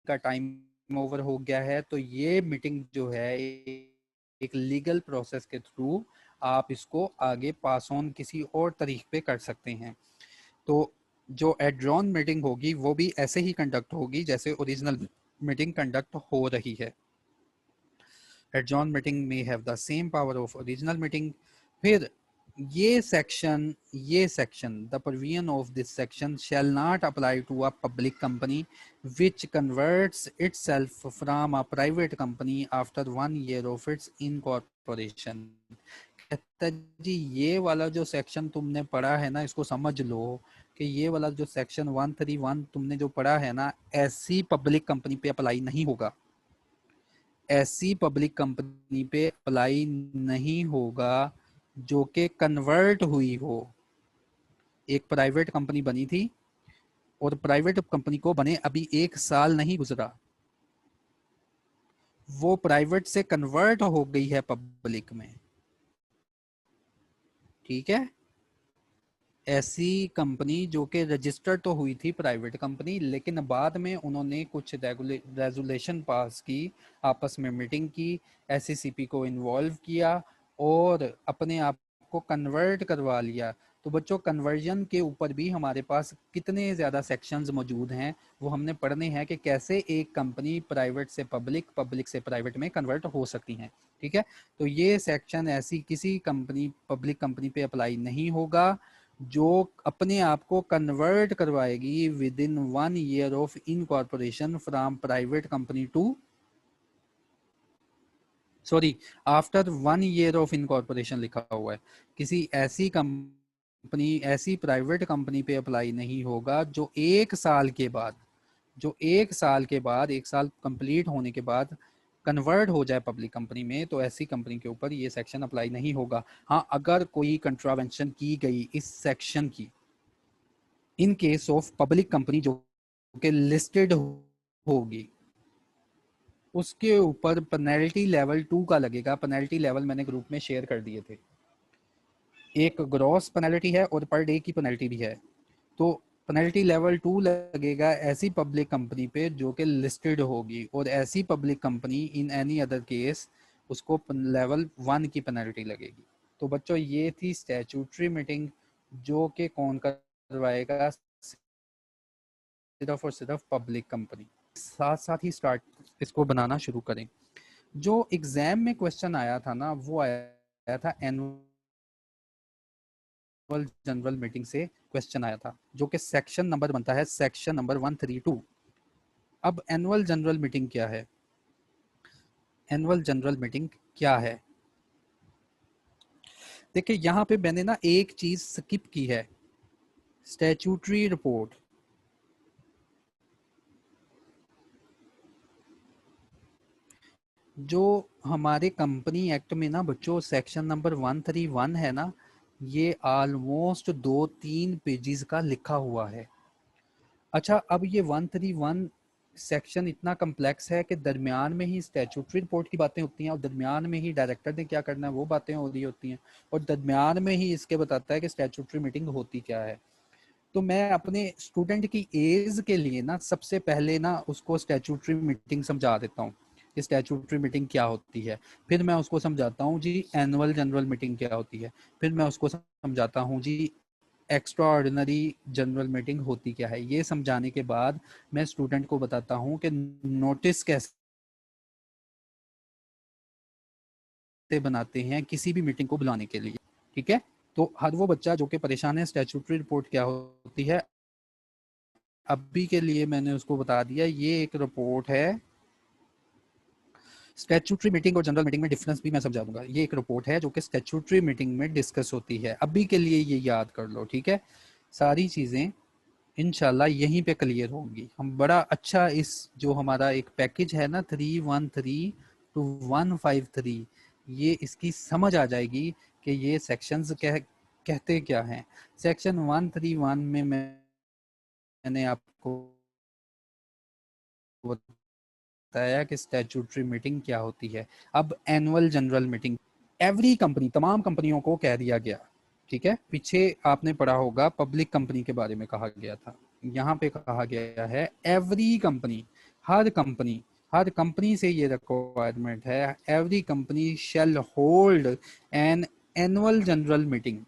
का टाइम ओवर हो गया है, तो ये मीटिंग जो है एक लीगल प्रोसेस के थ्रू आप इसको आगे पास ऑन किसी और तरीके पे कर सकते हैं। तो जो एडजॉर्न मीटिंग होगी वो भी ऐसे ही कंडक्ट होगी जैसे ओरिजिनल मीटिंग कंडक्ट हो रही है। Adjourned meeting may have the same power of original meeting. फिर ये section the provision of this section shall not apply to a public company which converts itself from a private company after 1 year of its incorporation। कहता है जी ये वाला जो section तुमने पढ़ा है ना, इसको समझ लो कि ये वाला जो सेक्शन 131 तुमने जो पढ़ा है ना, ऐसी पब्लिक कंपनी पे अप्लाई नहीं होगा, ऐसी पब्लिक कंपनी पे अप्लाई नहीं होगा जो कि कन्वर्ट हुई हो। एक प्राइवेट कंपनी बनी थी और प्राइवेट कंपनी को बने अभी 1 साल नहीं गुजरा, वो प्राइवेट से कन्वर्ट हो गई है पब्लिक में, ठीक है। ऐसी कंपनी जो कि रजिस्टर तो हुई थी प्राइवेट कंपनी, लेकिन बाद में उन्होंने कुछ रेजुलेशन पास की, आपस में मीटिंग की, एससीसीपी को इन्वॉल्व किया और अपने आप को कन्वर्ट करवा लिया। तो बच्चों, कन्वर्जन के ऊपर भी हमारे पास कितने ज़्यादा सेक्शंस मौजूद हैं वो हमने पढ़ने हैं कि कैसे एक कंपनी प्राइवेट से पब्लिक, पब्लिक से प्राइवेट में कन्वर्ट हो सकती हैं, ठीक है। तो ये सेक्शन ऐसी किसी कंपनी, पब्लिक कंपनी पे अप्लाई नहीं होगा जो अपने आप को कन्वर्ट करवाएगी within 1 year of incorporation from private company to, sorry, after 1 year of incorporation लिखा हुआ है। किसी ऐसी कंपनी, ऐसी प्राइवेट कंपनी पे अप्लाई नहीं होगा जो 1 साल के बाद, जो 1 साल के बाद, 1 साल कंप्लीट होने के बाद कन्वर्ट हो जाए पब्लिक कंपनी में, तो ऐसी कंपनी के ऊपर ये सेक्शन अप्लाई नहीं होगा। हाँ, अगर कोई कंट्रावेंशन की गई इस सेक्शन की इन केस ऑफ पब्लिक कंपनी जो कि लिस्टेड होगी, उसके ऊपर पेनल्टी लेवल 2 का लगेगा। पेनल्टी लेवल मैंने ग्रुप में शेयर कर दिए थे, एक ग्रॉस पेनल्टी है और पर डे की पेनल्टी भी है। तो पेनल्टी लेवल 2 लगेगा ऐसी पब्लिक कंपनी पे जो कि लिस्टेड होगी, और ऐसी public company in any other case उसको लेवल 1 की पेनल्टी लगेगी। तो बच्चों, ये थी स्टैट्यूटरी मीटिंग जो कि कौन करवाएगा, सिर्फ और सिर्फ पब्लिक कंपनी। साथ साथ ही स्टार्ट इसको बनाना शुरू करें। जो एग्जाम में क्वेश्चन आया था ना, वो आया था एनुअल जनरल मीटिंग से क्वेश्चन आया था, जो कि सेक्शन नंबर बनता है सेक्शन नंबर 132। अब एनुअल जनरल मीटिंग क्या है? एनुअल जनरल मीटिंग क्या है? देखिए, यहाँ पे मैंने ना एक चीज स्किप की है, स्टैट्यूटरी रिपोर्ट। जो हमारे कंपनी एक्ट में ना बच्चों सेक्शन नंबर 131 है ना, ये ऑलमोस्ट 2-3 पेजेस का लिखा हुआ है। अच्छा, अब ये 131 सेक्शन इतना कम्प्लेक्स है कि दरमियान में ही स्टैट्यूटरी रिपोर्ट की बातें होती हैं, और दरमियान में ही डायरेक्टर ने क्या करना है वो बातें हो रही होती हैं, और दरमियान में ही इसके बताता है कि स्टैट्यूटरी मीटिंग होती क्या है। तो मैं अपने स्टूडेंट की एज के लिए ना सबसे पहले ना उसको स्टैट्यूटरी मीटिंग समझा देता हूँ कि स्टैट्यूटरी मीटिंग क्या होती है। फिर मैं उसको समझाता हूँ जी एनुअल जनरल मीटिंग क्या होती है। फिर मैं उसको समझाता हूँ जी एक्स्ट्रा ऑर्डिनरी जनरल मीटिंग होती क्या है। ये समझाने के बाद मैं स्टूडेंट को बताता हूँ कि नोटिस कैसे बनाते हैं किसी भी मीटिंग को बुलाने के लिए, ठीक है। तो हर वो बच्चा जो कि परेशान है स्टैट्यूटरी रिपोर्ट क्या होती है, अभी के लिए मैंने उसको बता दिया। ये एक रिपोर्ट है, स्टैट्यूटरी मीटिंग और जनरल मीटिंग में डिफरेंस भी मैं समझा दूंगा। ये एक रिपोर्ट है जो कि स्टैट्यूटरी मीटिंग में डिस्कस होती है। अभी के लिए ये याद कर लो, ठीक है। सारी चीज़ें इंशाल्लाह यहीं पे क्लियर होंगी। हम बड़ा अच्छा इस जो हमारा एक पैकेज है ना 313 to 153, ये इसकी समझ आ जाएगी कि ये सेक्शंस कहते क्या हैं। सेक्शन 131 में मैंने आपको बताया कि स्टैट्यूटरी मीटिंग क्या होती है। अब annual general meeting every company, तमाम कंपनियों को कह दिया गया, ठीक है। पीछे आपने पढ़ा होगा पब्लिक कंपनी के बारे में कहा गया था, यहाँ पे कहा गया है एवरी कंपनी, हर कंपनी, हर कंपनी से ये रिक्वायरमेंट है, every company shall hold an annual general meeting.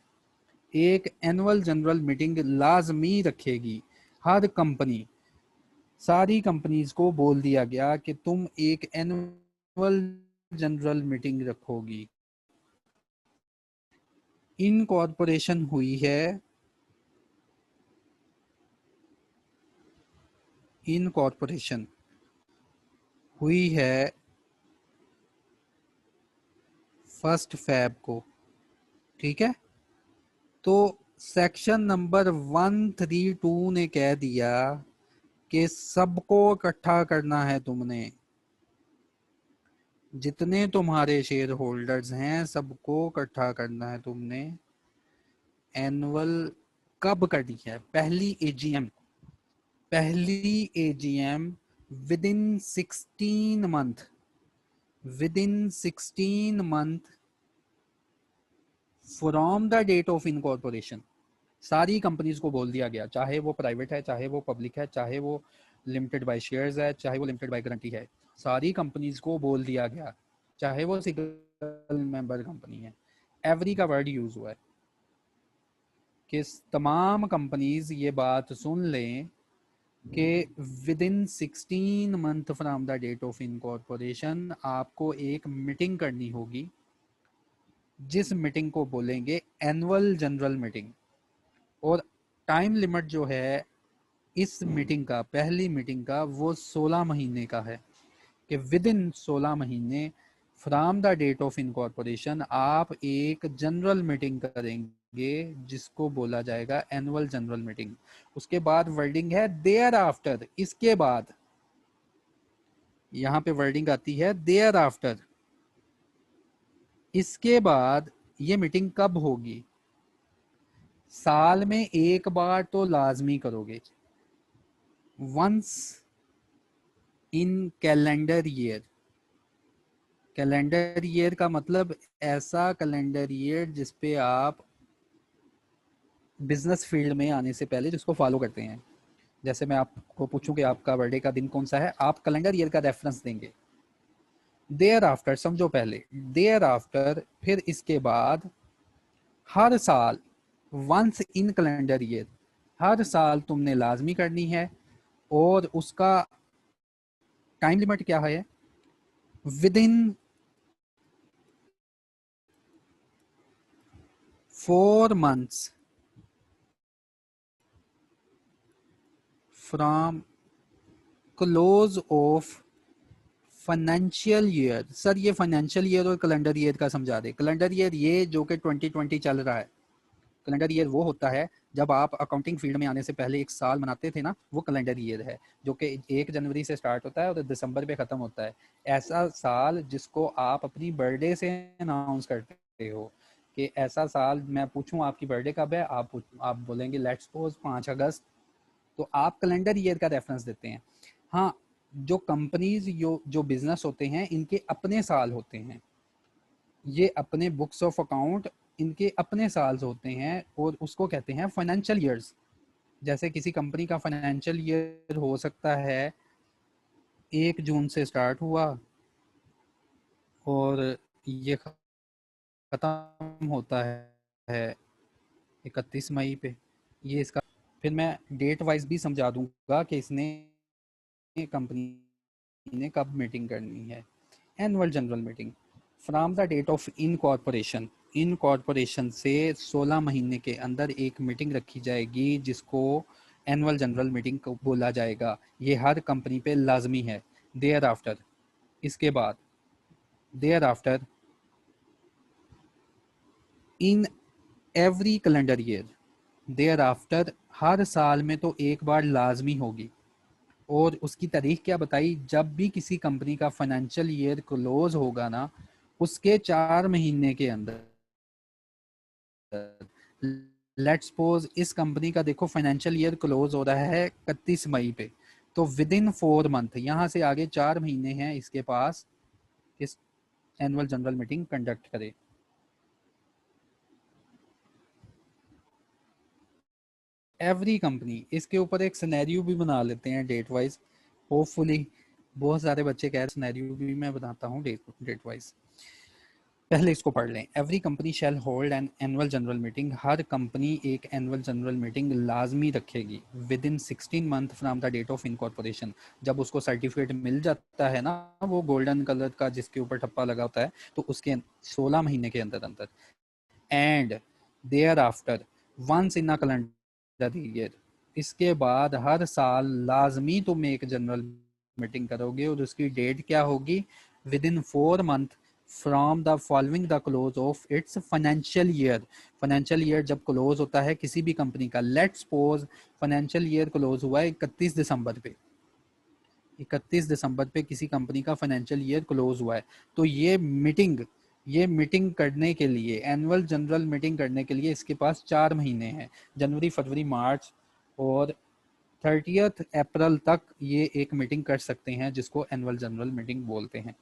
एक एनुअल जनरल मीटिंग लाजमी रखेगी हर कंपनी। सारी कंपनीज को बोल दिया गया कि तुम एक एनुअल जनरल मीटिंग रखोगी। इनकॉर्पोरेशन हुई है, इनकॉर्पोरेशन हुई है 1 फ़रवरी को, ठीक है। तो सेक्शन नंबर 132 ने कह दिया कि सबको इकट्ठा करना है तुमने, जितने तुम्हारे शेयर होल्डर्स हैं सबको इकट्ठा करना है तुमने। एनुअल कब करनी है? पहली एजीएम, पहली AGM with in 16 month, within 16 month from the date of incorporation। सारी कंपनीज को बोल दिया गया, चाहे वो प्राइवेट है, चाहे वो पब्लिक है, चाहे वो लिमिटेड बाय शेयर्स है, चाहे वो लिमिटेड बाय गारंटी है, सारी कंपनीज को बोल दिया गया, चाहे वो सिंगल मेंबर कंपनी है। एवरी का वर्ड यूज हुआ है कि तमाम कंपनीज ये बात सुन लें कि within 16 month from the date of incorporation आपको एक मीटिंग करनी होगी, जिस मीटिंग को बोलेंगे एनुअल जनरल मीटिंग। और टाइम लिमिट जो है इस मीटिंग का, पहली मीटिंग का, वो 16 महीने का है कि विद इन 16 महीने from the date of incorporation आप एक जनरल मीटिंग करेंगे जिसको बोला जाएगा एनुअल जनरल मीटिंग। उसके बाद वर्डिंग है देयर आफ्टर, इसके बाद, यहाँ पे वर्डिंग आती है देयर आफ्टर। इसके बाद ये मीटिंग कब होगी? साल में एक बार तो लाजमी करोगे, once in calendar year. Calendar year का मतलब ऐसा कैलेंडर ईयर जिसपे आप बिजनेस फील्ड में आने से पहले जिसको फॉलो करते हैं। जैसे मैं आपको पूछूं कि आपका बर्थडे का दिन कौन सा है, आप कैलेंडर ईयर का रेफरेंस देंगे। देयर आफ्टर समझो पहले, देयर आफ्टर, फिर इसके बाद हर साल, वंस इन कैलेंडर ईयर, हर साल तुमने लाजमी करनी है। और उसका टाइम लिमिट क्या है? With in 4 months from close of financial year. Sir ये फाइनेंशियल ईयर और कैलेंडर ईयर का समझा दे। कैलेंडर ईयर ये जो कि 2020 चल रहा है, कैलेंडर ईयर वो होता है जब आप अकाउंटिंग फील्ड में आने से पहले एक साल मनाते थे ना, वो कैलेंडर ईयर है, जो कि 1 जनवरी से स्टार्ट होता है और दिसंबर पे ख़त्म होता है। ऐसा साल जिसको आप अपनी बर्थडे से अनाउंस करते हो कि ऐसा साल, मैं पूछूं आपकी बर्थडे कब है, आप बोलेंगे लेट्स सपोज 5 अगस्त, तो आप कैलेंडर ईयर का रेफरेंस देते हैं। हाँ, जो कंपनीज जो बिजनेस होते हैं इनके अपने साल होते हैं, ये अपने बुक्स ऑफ अकाउंट इनके अपने साल होते हैं और उसको कहते हैं फाइनेंशियल ईयर्स। जैसे किसी कंपनी का फाइनेंशियल ईयर हो सकता है 1 जून से स्टार्ट हुआ और ये ख़त्म होता है 31 मई पे, ये इसका। फिर मैं डेट वाइज भी समझा दूंगा कि इसने कंपनी ने कब मीटिंग करनी है। Annual general meeting from the date of incorporation, incorporation से 16 महीने के अंदर एक मीटिंग रखी जाएगी जिसको एनुअल जनरल मीटिंग को बोला जाएगा। ये हर कंपनी पे लाजमी है। देयर आफ्टर, इसके बाद, thereafter in every calendar year, thereafter हर साल में तो एक बार लाजमी होगी। और उसकी तारीख क्या बताई? जब भी किसी कंपनी का फाइनेंशियल ईयर क्लोज होगा ना, उसके 4 महीने के अंदर, लेट्स सपोज इस कंपनी का देखो फाइनेंशियल ईयर क्लोज हो रहा है 31 मई पे, तो विद इन 4 मंथ, यहाँ से आगे 4 महीने हैं इसके पास इस एनुअल जनरल मीटिंग कंडक्ट करे। एवरी कंपनी, इसके ऊपर एक सिनेरियो भी बना लेते हैं डेट वाइज, होपफुली बहुत सारे बच्चे कह रहे सिनेरियो भी मैं बनाता हूँ डेट वाइज। पहले इसको पढ़ लें। Every company shall hold an annual general meeting, हर कंपनी एक एनुअल जनरल मीटिंग लाजमी रखेगी within 16 month from the date of incorporation. जब उसको सर्टिफिकेट मिल जाता है ना, वो गोल्डन कलर का जिसके ऊपर ठप्पा लगा होता है, तो उसके 16 महीने के अंदर अंदर। And thereafter once in a calendar year, इसके बाद हर साल लाजमी तुम एक जनरल मीटिंग करोगे और उसकी डेट क्या होगी? With in 4 month from the following the close of its financial year. Financial year जब क्लोज होता है किसी भी कंपनी का, let's suppose financial year close हुआ है 31 दिसंबर पे, 31 दिसंबर पे किसी कंपनी का फाइनेंशियल ईयर क्लोज हुआ है, तो ये मीटिंग करने के लिए, एनुअल जनरल मीटिंग करने के लिए इसके पास 4 महीने हैं, जनवरी, फरवरी, मार्च और 30 अप्रैल तक ये एक मीटिंग कर सकते हैं जिसको एनुअल जनरल मीटिंग बोलते हैं।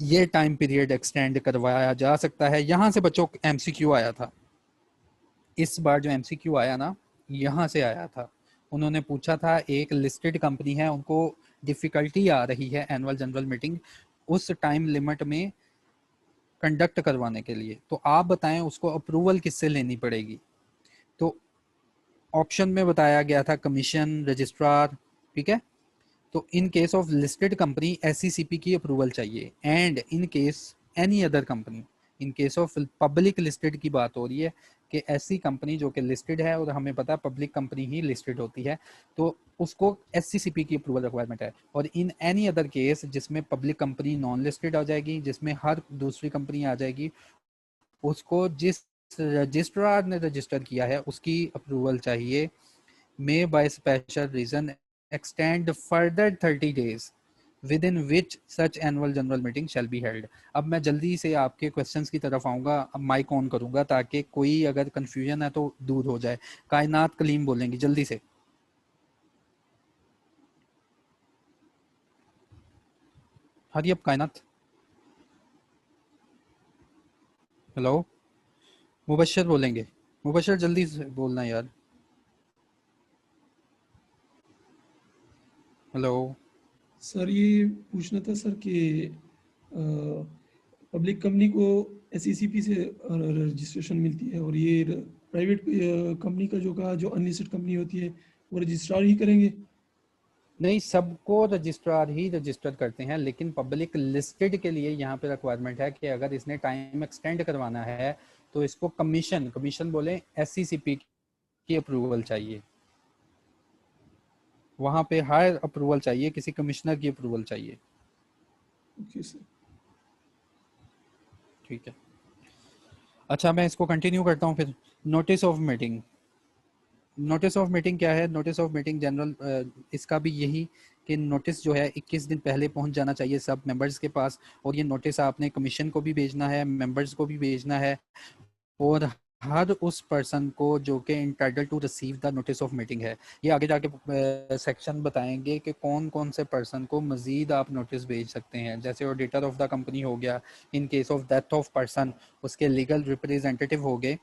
ये टाइम पीरियड एक्सटेंड करवाया जा सकता है। यहाँ से बच्चों एमसीक्यू आया था, इस बार जो एमसीक्यू आया ना यहाँ से आया था। उन्होंने पूछा था एक लिस्टेड कंपनी है, उनको डिफिकल्टी आ रही है एनुअल जनरल मीटिंग उस टाइम लिमिट में कंडक्ट करवाने के लिए, तो आप बताएं उसको अप्रूवल किससे लेनी पड़ेगी। तो ऑप्शन में बताया गया था कमीशन, रजिस्ट्रार, ठीक है। तो इन case of listed company SCCP की अप्रूवल चाहिए, and in case any other company, in case of public listed की बात हो रही है कि ऐसी कंपनी जो कि लिस्टेड है, और हमें पता है पब्लिक कंपनी ही लिस्टेड होती है, तो उसको एससीसीपी की अप्रूवल रिक्वायरमेंट है। और इन एनी अदर केस जिसमें पब्लिक कंपनी नॉन लिस्टेड आ जाएगी, जिसमें हर दूसरी कंपनी आ जाएगी, उसको जिस रजिस्ट्रार ने रजिस्टर किया है उसकी अप्रूवल चाहिए। May by special reason extend further 30 days within which such annual general meeting shall be held। अब मैं जल्दी से आपके क्वेश्चंस की तरफ आऊँगा, अब माइक ऑन करूँगा ताकि कोई अगर कंफ्यूजन है तो दूर हो जाए। कायनात कलीम बोलेंगी जल्दी से। हरी अब कायनात। हेलो मुबशर बोलेंगे, मुबशर जल्दी से बोलना यार। हेलो सर ये पूछना था सर कि पब्लिक कंपनी को एसईसीपी से रजिस्ट्रेशन मिलती है, और ये प्राइवेट कंपनी का जो कहा, जो अनलिस्टेड कंपनी होती है वो रजिस्ट्रार ही करेंगे? नहीं, सबको रजिस्ट्रार ही रजिस्टर करते हैं, लेकिन पब्लिक लिस्टेड के लिए यहाँ पे रिक्वायरमेंट है कि अगर इसने टाइम एक्सटेंड करवाना है तो इसको कमीशन बोले एससीसीपी की अप्रूवल चाहिए। वहाँ पे हायर अप्रूवल चाहिए, किसी कमिश्नर की अप्रूवल चाहिए। Okay sir. ठीक है, अच्छा मैं इसको कंटिन्यू करता हूँ फिर। Notice of meeting, notice of meeting क्या है? नोटिस ऑफ मीटिंग जनरल इसका भी यही कि नोटिस जो है 21 दिन पहले पहुंच जाना चाहिए सब मेंबर्स के पास, और ये नोटिस आपने कमीशन को भी भेजना है, मेंबर्स को भी भेजना है, और हर उस पर्सन को जो कि entitle to receive the notice of meeting है। ये आगे जाके सेक्शन बताएंगे कि कौन कौन से पर्सन को मजीद आप नोटिस भेज सकते हैं। जैसे ऑडिटर ऑफ द कंपनी हो गया, इन case of death of person उसके लीगल रिप्रेजेंटेटिव हो गए,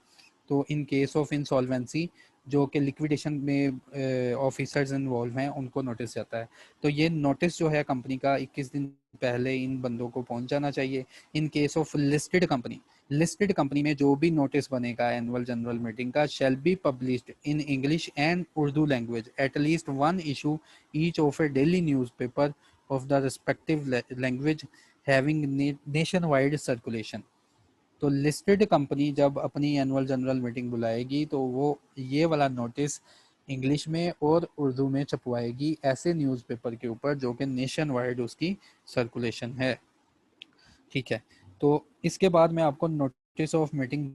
तो इन केस ऑफ इंसॉल्वेंसी जो कि लिक्विडेशन में ऑफिसर्स इन्वॉल्व हैं उनको नोटिस जाता है। तो ये नोटिस जो है कंपनी का 21 दिन पहले इन बंदों को पहुंच जाना चाहिए। इन case of listed company, listed company में जो भी नोटिस बनेगा एनुअल जनरल मीटिंग का shall be published in English and Urdu language at least one issue each of A daily newspaper of the respective language having nation wide circulation. तो listed company जब अपनी annual general meeting बुलाएगी तो वो ये वाला notice English में और उर्दू में छपवाएगी ऐसे न्यूज़पेपर के ऊपर जो कि नेशन वाइड उसकी सर्कुलेशन है। ठीक है, तो इसके बाद मैं आपको नोटिस ऑफ मीटिंग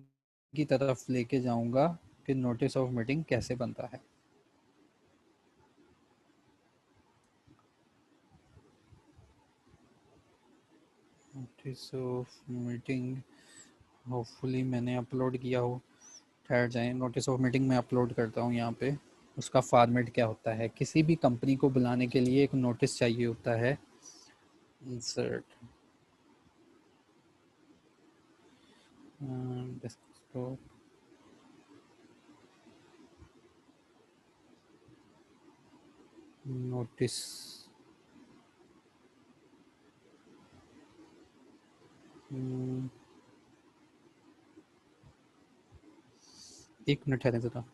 की तरफ लेके जाऊंगा कि नोटिस ऑफ मीटिंग कैसे बनता है। नोटिस ऑफ मीटिंग होपफुली मैंने अपलोड किया हो, ठहर जाएं। नोटिस ऑफ मीटिंग मैं अपलोड करता हूँ यहाँ पे। उसका फॉर्मेट क्या होता है? किसी भी कंपनी को बुलाने के लिए एक नोटिस चाहिए होता है। इंसर्ट डेस्कटॉप, नोटिस, एक मिनट ठहरें ज़रा।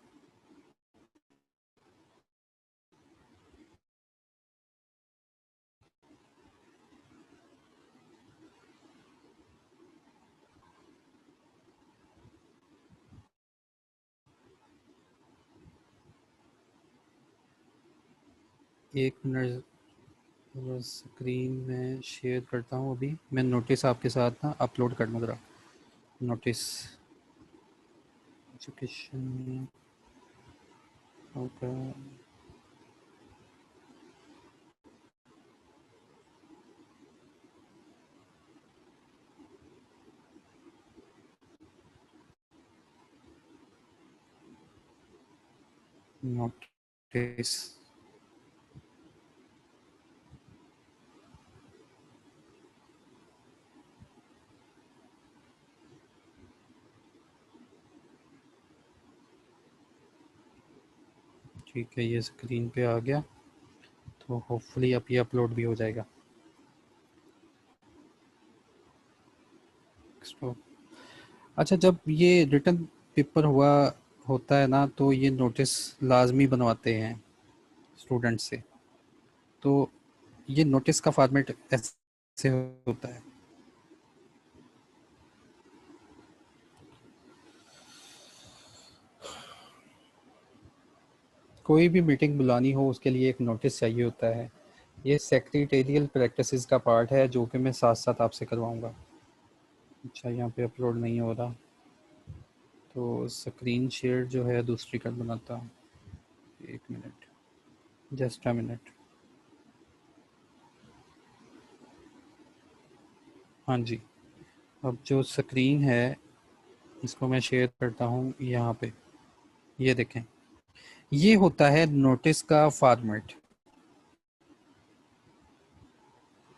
एक मिनट, स्क्रीन में शेयर करता हूँ। अभी मैं नोटिस आपके साथ ना अपलोड कर दूँ ज़रा। नोटिस एजुकेशन होगा, नोटिस ठीक है, ये स्क्रीन पे आ गया, तो होपफुली अब ये अपलोड भी हो जाएगा। अच्छा, जब ये रिटर्न पेपर होता है ना, तो ये नोटिस लाजमी बनवाते हैं स्टूडेंट से। तो ये नोटिस का फॉर्मेट ऐसे होता है। कोई भी मीटिंग बुलानी हो उसके लिए एक नोटिस चाहिए होता है। ये सेक्रेटेरियल प्रैक्टिसेस का पार्ट है जो कि मैं साथ साथ आपसे करवाऊंगा। अच्छा, यहाँ पे अपलोड नहीं हो रहा, तो स्क्रीन शेयर जो है दूसरी कर बनाता हूँ। 1 मिनट, जस्ट अ मिनट। हाँ जी, अब जो स्क्रीन है इसको मैं शेयर करता हूँ यहाँ पे। ये देखें, ये होता है नोटिस का फॉर्मेट।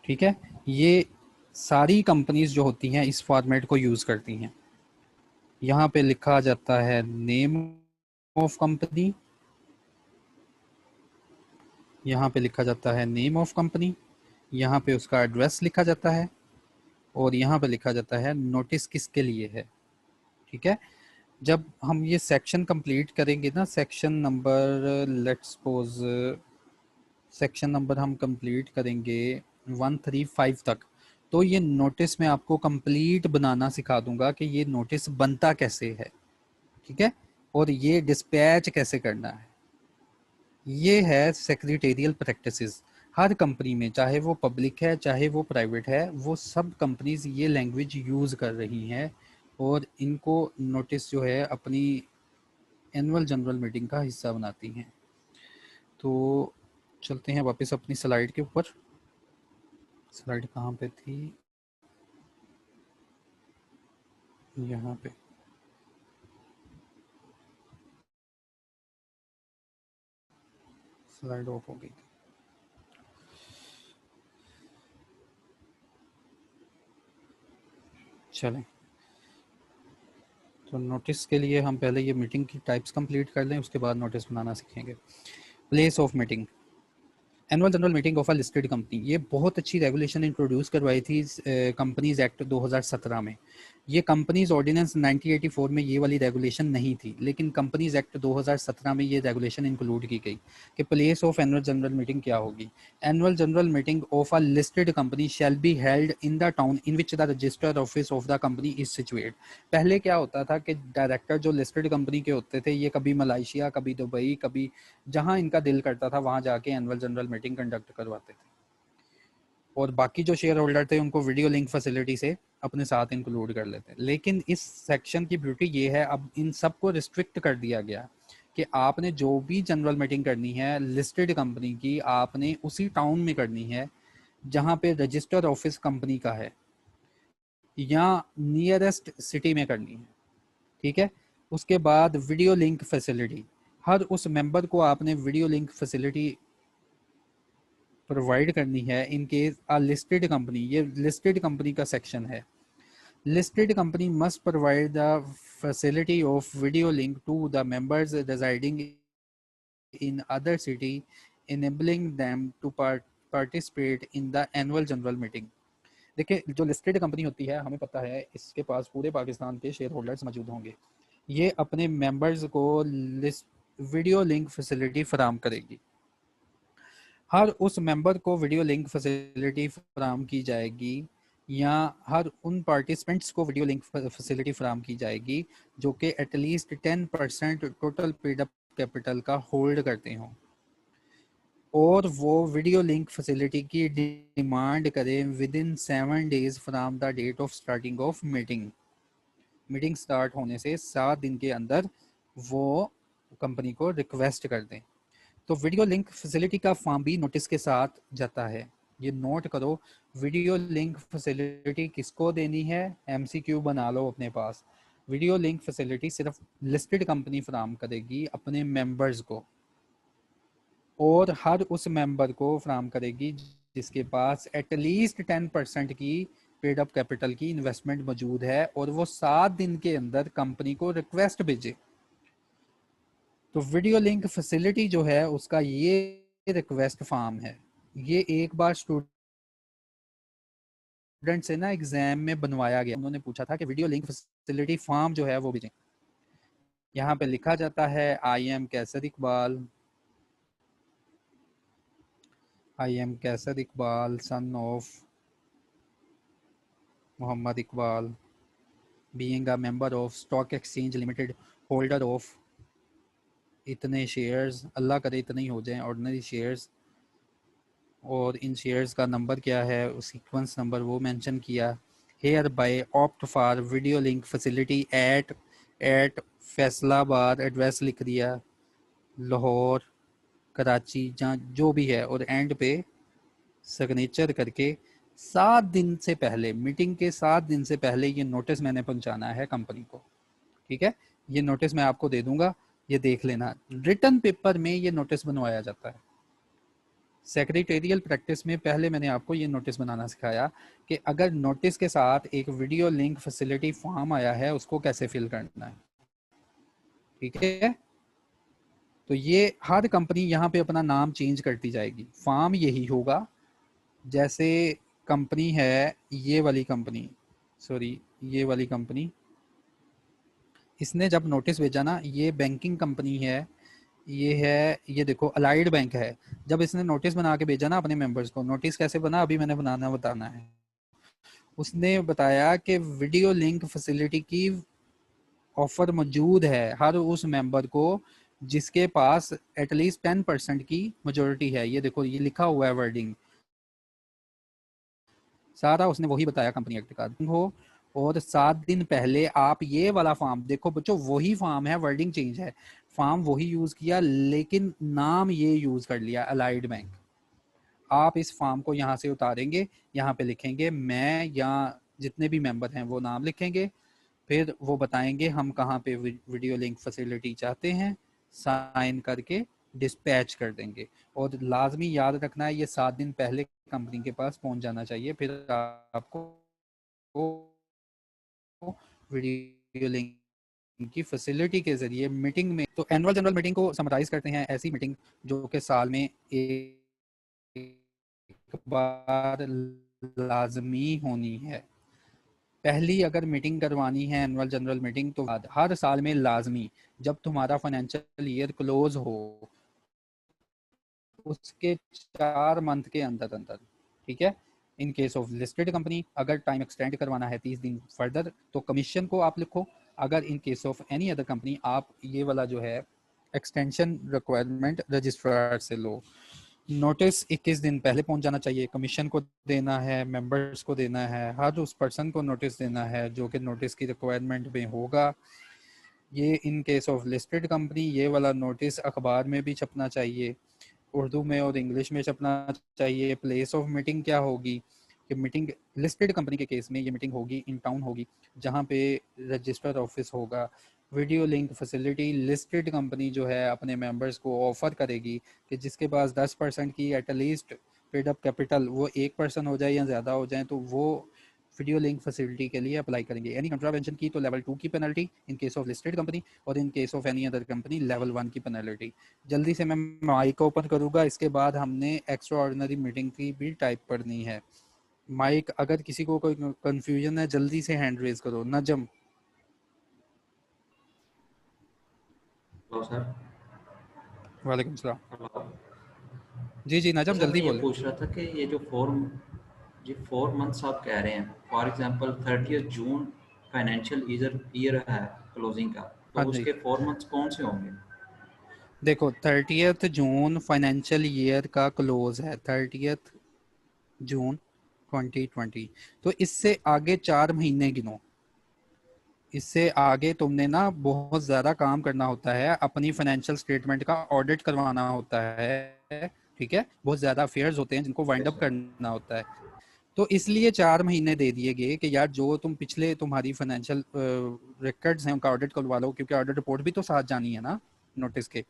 ठीक है, ये सारी कंपनीज जो होती हैं इस फॉर्मेट को यूज़ करती हैं। यहाँ पे लिखा जाता है नेम ऑफ कंपनी, यहाँ पे लिखा जाता है नेम ऑफ कंपनी, यहाँ पे उसका एड्रेस लिखा जाता है, और यहाँ पे लिखा जाता है नोटिस किसके लिए है। ठीक है, जब हम ये सेक्शन कंप्लीट करेंगे ना, section number let's suppose section number हम कंप्लीट करेंगे 135 तक, तो ये नोटिस मैं आपको कंप्लीट बनाना सिखा दूंगा कि ये नोटिस बनता कैसे है। ठीक है, और ये डिस्पैच कैसे करना है। ये है सेक्रेटेरियल प्रैक्टिसेस। हर कंपनी में, चाहे वो पब्लिक है चाहे वो प्राइवेट है, वो सब कंपनीज ये लैंग्वेज यूज़ कर रही हैं, और इनको नोटिस जो है अपनी एनुअल जनरल मीटिंग का हिस्सा बनाती हैं। तो चलते हैं वापस अपनी स्लाइड के ऊपर। स्लाइड कहाँ पे थी? यहाँ पे। स्लाइड ऑफ हो गई थी। चलें, तो नोटिस के लिए हम पहले ये मीटिंग की टाइप्स कंप्लीट कर लें, उसके बाद नोटिस बनाना सीखेंगे। Place of meeting, annual general meeting of a listed company. ये बहुत अच्छी रेगुलेशन इंट्रोड्यूस करवाई थी कंपनीज एक्ट 2017 में। ये कंपनीज ऑर्डिनेंस 1984 में ये वाली रेगुलेशन नहीं थी, लेकिन कंपनीज एक्ट 2017 में ये रेगुलेशन इंक्लूड की गई कि place of annual general meeting क्या होगी। Annual general meeting of a listed company shall be held in the town in which the registered office of the company is situate. पहले क्या होता था कि डायरेक्टर जो लिस्टेड कंपनी के होते थे, ये कभी मलाइशिया, कभी दुबई, कभी जहां इनका दिल करता था वहां जाके एनुअल जनरल मीटिंग कंडक्ट करवाते थे, और बाकी जो शेयर होल्डर थे उनको वीडियो लिंक फैसिलिटी से अपने साथ इंक्लूड कर लेते। लेकिन इस सेक्शन की ब्यूटी ये है, अब इन सबको रिस्ट्रिक्ट कर दिया गया कि आपने जो भी जनरल मीटिंग करनी है लिस्टेड कंपनी की, आपने उसी टाउन में करनी है जहां पे रजिस्टर्ड ऑफिस कंपनी का है, या नियरेस्ट सिटी में करनी है। ठीक है, उसके बाद वीडियो लिंक फैसिलिटी, हर उस मेंबर को आपने वीडियो लिंक फैसिलिटी प्रोवाइड करनी है in case a listed company. ये लिस्टेड कंपनी का सेक्शन है। Listed company must provide the facility of video link to the members residing in other city, enabling them to participate in the annual general meeting। देखिए, जो listed company होती है, हमें पता है इसके पास पूरे पाकिस्तान के शेयर होल्डर्स मौजूद होंगे। ये अपने मेंबर्स को वीडियो लिंक फैसिलिटी फराम करेगी। हर उस मेंबर को वीडियो लिंक फैसिलिटी फराम की जाएगी, या हर उन पार्टिसिपेंट्स को वीडियो लिंक फैसिलिटी फराम की जाएगी जो कि at least 10% total paid up capital का होल्ड करते हों, और वो वीडियो लिंक फैसिलिटी की डिमांड करें within 7 days from the date of starting of meeting. Meeting start होने से 7 दिन के अंदर वो कंपनी को रिक्वेस्ट कर दें। तो वीडियो लिंक फैसिलिटी का फॉर्म भी नोटिस के साथ जाता है। ये नोट करो, वीडियो लिंक फैसिलिटी किसको देनी है, एमसीक्यू बना लो अपने पास। वीडियो लिंक फैसिलिटी सिर्फ लिस्टेड कंपनी फराम करेगी अपने मेंबर्स को, और हर उस मेंबर को फराम करेगी जिसके पास एटलीस्ट 10% की पेड अप कैपिटल की इन्वेस्टमेंट मौजूद है, और वो 7 दिन के अंदर कंपनी को रिक्वेस्ट भेजे। तो वीडियो लिंक फैसिलिटी जो है उसका ये रिक्वेस्ट फॉर्म है, ये एक बार स्टूडेंट से ना एग्जाम में बनवाया गया, उन्होंने पूछा था कि वीडियो लिंक फैसिलिटी फॉर्म जो है वो भेजें। यहाँ पे लिखा जाता है I am Qaiser Iqbal, I am Qaiser Iqbal son of Mohammad Iqbal, being a member of stock exchange limited, holder of इतने शेयर्स, अल्लाह करे इतने ही हो जाएं ऑर्डिनरी शेयर्स, और इन शेयर्स का नंबर क्या है, सीक्वेंस नंबर वो मेंशन किया। Hereby opt for video link facility at Faisalabad, address लिख दिया, लाहौर, कराची, जहाँ जो भी है, और एंड पे सिग्नेचर करके 7 दिन से पहले, मीटिंग के 7 दिन से पहले ये नोटिस मैंने पहुंचाना है कंपनी को। ठीक है, ये नोटिस मैं आपको दे दूंगा, ये देख लेना। रिटन पेपर में ये नोटिस बनवाया जाता है। सेक्रेटेरियल प्रैक्टिस में पहले मैंने आपको ये नोटिस बनाना सिखाया कि अगर नोटिस के साथ एक वीडियो लिंक फैसिलिटी फॉर्म आया है उसको कैसे फिल करना है। ठीक है, तो ये हर कंपनी यहाँ पे अपना नाम चेंज करती जाएगी, फॉर्म यही होगा। जैसे कंपनी है ये वाली कंपनी, सॉरी ये वाली कंपनी, इसने जब नोटिस भेजा ना, ये बैंकिंग कंपनी है, ये है, ये देखो अलाइड बैंक है। जब इसने नोटिस बना के भेजा ना अपने मेंबर्स को, नोटिस कैसे बना अभी मैंने बताना है। उसने बताया कि वीडियो लिंक फैसिलिटी की ऑफर मौजूद है हर उस मेंबर को जिसके पास एटलीस्ट 10% की मेजोरिटी है। ये देखो ये लिखा हुआ है वर्डिंग, सारा उसने वही बताया कंपनी एक्ट का हो। और 7 दिन पहले आप ये वाला फॉर्म देखो बच्चों, वही फॉर्म है, वर्डिंग चेंज है, फॉर्म वही यूज किया लेकिन नाम ये यूज कर लिया अलाइड बैंक। आप इस फॉर्म को यहाँ से उतारेंगे, यहाँ पे लिखेंगे मैं, या जितने भी मेंबर हैं वो नाम लिखेंगे, फिर वो बताएंगे हम कहाँ पे वीडियो लिंक फैसिलिटी चाहते हैं, साइन करके डिस्पैच कर देंगे। और लाजमी याद रखना है ये 7 दिन पहले कंपनी के पास पहुंच जाना चाहिए, फिर आपको वीडियो लिंक की फैसिलिटी के जरिए मीटिंग में। तो एनुअल जनरल मीटिंग को समराइज करते हैं, ऐसी मीटिंग जो कि साल में एक बार लाजमी होनी है। पहली अगर मीटिंग करवानी है एनुअल जनरल मीटिंग तो हर साल में लाजमी, जब तुम्हारा फाइनेंशियल ईयर क्लोज हो उसके 4 मंथ के अंदर अंदर। ठीक है, in case of listed company अगर टाइम एक्सटेंड करवाना है 30 दिन फर्दर तो कमीशन को आप लिखो। अगर इन case of any other company आप ये वाला जो है एक्सटेंशन रिक्वायरमेंट रजिस्ट्रार से लो। नोटिस 21 दिन पहले पहुंच जाना चाहिए, कमीशन को देना है, मेंबर्स को देना है, हर उस पर्सन को नोटिस देना है जो कि नोटिस की रिक्वायरमेंट में होगा। ये इन केस ऑफ लिस्टेड कंपनी ये वाला नोटिस अखबार में भी छपना चाहिए, उर्दू में और इंग्लिश में छपना चाहिए। प्लेस ऑफ मीटिंग क्या होगी कि मीटिंग लिस्टेड कंपनी के केस में ये मीटिंग होगी इन टाउन होगी जहाँ पे रजिस्टर ऑफिस होगा। Video link facility listed company जो है अपने मेंबर्स को ऑफर करेगी कि जिसके पास 10% की एटलीस्ट पेड अप कैपिटल वो 1% हो जाए या ज़्यादा हो जाए तो वो वीडियो लिंक फैसिलिटी के लिए अप्लाई करेंगे। एनी कंट्रावेंशन की तो लेवल 2 की penalty in case of listed company, और in case of any other company level 1 की पेनल्टी। जल्दी से मैं माइक ओपन करूंगा, इसके बाद हमने एक्स्ट्रा ऑर्डिनरी मीटिंग की भी टाइप पढ़नी है। माइक अगर किसी को कोई कंफ्यूजन है जल्दी से हैंड रेज करो। नजम। Hello sir. वालेकुम सलाम। हेलो जी जी नजम सर, मैं जल्दी ये बोले। पूछ रहा था कि ये जो 4 मंथ्स आप कह रहे हैं, for example 30 June financial year है क्लोजिंग का, तो हाँ जी, उसके 4 मंथ्स कौन से होंगे? देखो 30 जून फाइनेंशियल ईयर का क्लोज है, 30 जून 2020। तो इससे आगे 4 महीने गिनो, इससे आगे तुमने ना बहुत ज़्यादा काम करना होता है, अपनी फाइनेंशियल स्टेटमेंट का ऑडिट करवाना होता है। ठीक है, बहुत ज़्यादा अफेयर्स होते हैं जिनको वाइंड यस अप सर। करना होता है। तो इसलिए 4 महीने दे दिए गए कि यार जो तुम पिछले तुम्हारी फाइनेंशियल रिकॉर्ड्स हैं उनका ऑडिट करवा लो, क्योंकि ऑडिट रिपोर्ट भी तो साथ जानी है ना नोटिस के।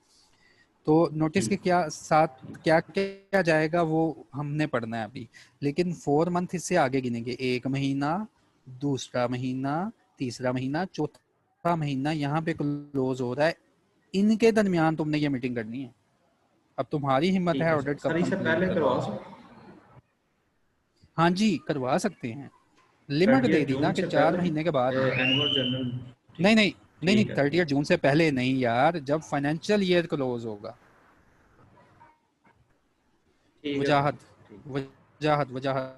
तो नोटिस के क्या साथ क्या क्या जाएगा वो हमने पढ़ना है अभी, लेकिन 4 मंथ इससे आगे गिनेंगे, 1 महीना, दूसरा महीना, तीसरा महीना, चौथा महीना यहाँ पे क्लोज हो रहा है इनके दरमियान तुमने ये मीटिंग करनी है। अब तुम्हारी हिम्मत ठीक है है ऑडिट सर, कब इससे कंप्लीट पहले करवा। करवा सकते हाँ जी करवा सकते हैं, लिमिट दे दी ना जून कि से 4 पहले महीने के बाद। Annual general. नहीं नहीं नहीं नहीं, ठीक है 30 जून से पहले नहीं यार, जब फाइनेंशियल ईयर क्लोज होगा। ठीक है वजाहत ठीक। वजाहत वजाहत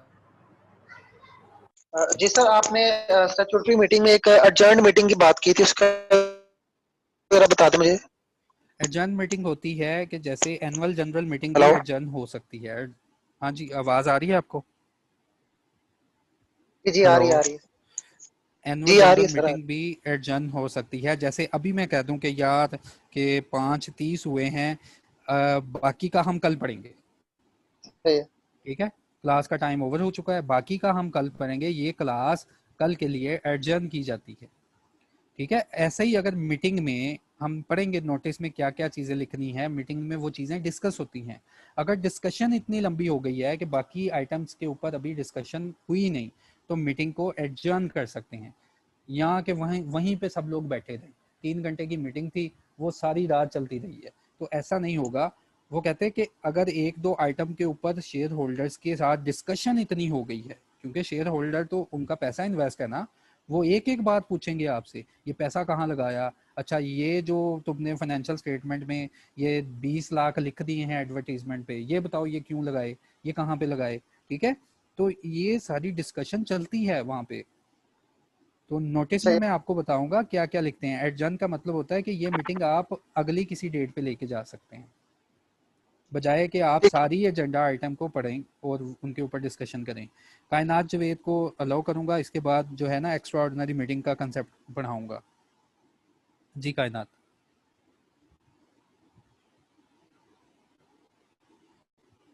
जी सर, आपने स्टैट्यूटरी मीटिंग में एक एडजर्न मीटिंग की बात की थी, उसका जरा बता दें मुझे। एडजर्न मीटिंग होती है कि जैसे एनुअल जनरल मीटिंग भी हेलो एडजर्न हो सकती है। हाँ जी आवाज आ रही है आपको? जी आ रही हेलो, है, आ रही है एनुअल जी, आ रही जनरल है सर। मीटिंग भी एडजर्न हो सकती है। जैसे अभी मैं कह दूं कि यार कि 5:30 हुए हैं, बाकी का हम कल पढ़ेंगे, सही है। ठीक है, क्लास का टाइम ओवर हो चुका है, बाकी का हम कल पढ़ेंगे, ये क्लास कल के लिए एडजर्न की जाती है, ठीक है। ऐसे ही अगर मीटिंग में हम पढ़ेंगे नोटिस में क्या क्या चीज़ें लिखनी है, मीटिंग में वो चीज़ें डिस्कस होती हैं। अगर डिस्कशन इतनी लंबी हो गई है कि बाकी आइटम्स के ऊपर अभी डिस्कशन हुई नहीं, तो मीटिंग को एडजर्न कर सकते हैं। यहाँ के वहीं वहीं पे सब लोग बैठे थे, 3 घंटे की मीटिंग थी, वो सारी रात चलती रही है, तो ऐसा नहीं होगा। वो कहते हैं कि अगर 1-2 आइटम के ऊपर शेयर होल्डर्स के साथ डिस्कशन इतनी हो गई है, क्योंकि शेयर होल्डर तो उनका पैसा इन्वेस्ट है ना, वो एक एक बात पूछेंगे आपसे, ये पैसा कहाँ लगाया, अच्छा ये जो तुमने फाइनेंशियल स्टेटमेंट में ये 20 लाख लिख दिए हैं एडवर्टीजमेंट पे, ये बताओ ये क्यों लगाए, ये कहाँ पे लगाए, ठीक है। तो ये सारी डिस्कशन चलती है वहाँ पे। तो नोटिस में सही मैं आपको बताऊंगा क्या क्या लिखते हैं। एडजर्न का मतलब होता है कि ये मीटिंग आप अगली किसी डेट पे लेके जा सकते हैं, बजाय कि आप ठीक। सारी एजेंडा आइटम को पढ़ें और उनके ऊपर डिस्कशन करें। कायनात जवेद को अलाउ करूंगा, इसके बाद जो है ना एक्स्ट्रा ऑर्डिनरी मीटिंग का कंसेप्ट पढ़ाऊंगा। जी कायनात।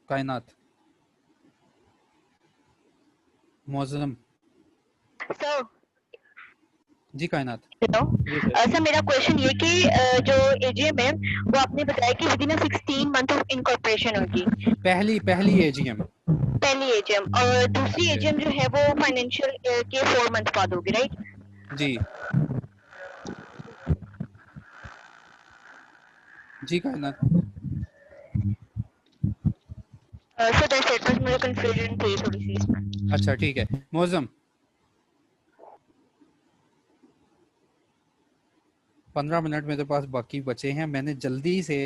कायनात मौजम। सर जी कायनात। हेलो जी सर। सर, मेरा क्वेश्चन ये कि जो एजीएम है वो आपने बताया कि within 16 month of incorporation होगी, पहली एजीएम। पहली एजीएम, और दूसरी जी एजीएम जो है वो फाइनेंशियल ईयर के 4 मंथ बाद होगी, राइट? जी जी कायनात। सो दैट्स इट, बस मुझे कंफ्यूजन थी थोड़ी सी इसमें। अच्छा ठीक है मौजम, 15 मिनट मेरे पास बाकी बचे हैं, मैंने जल्दी से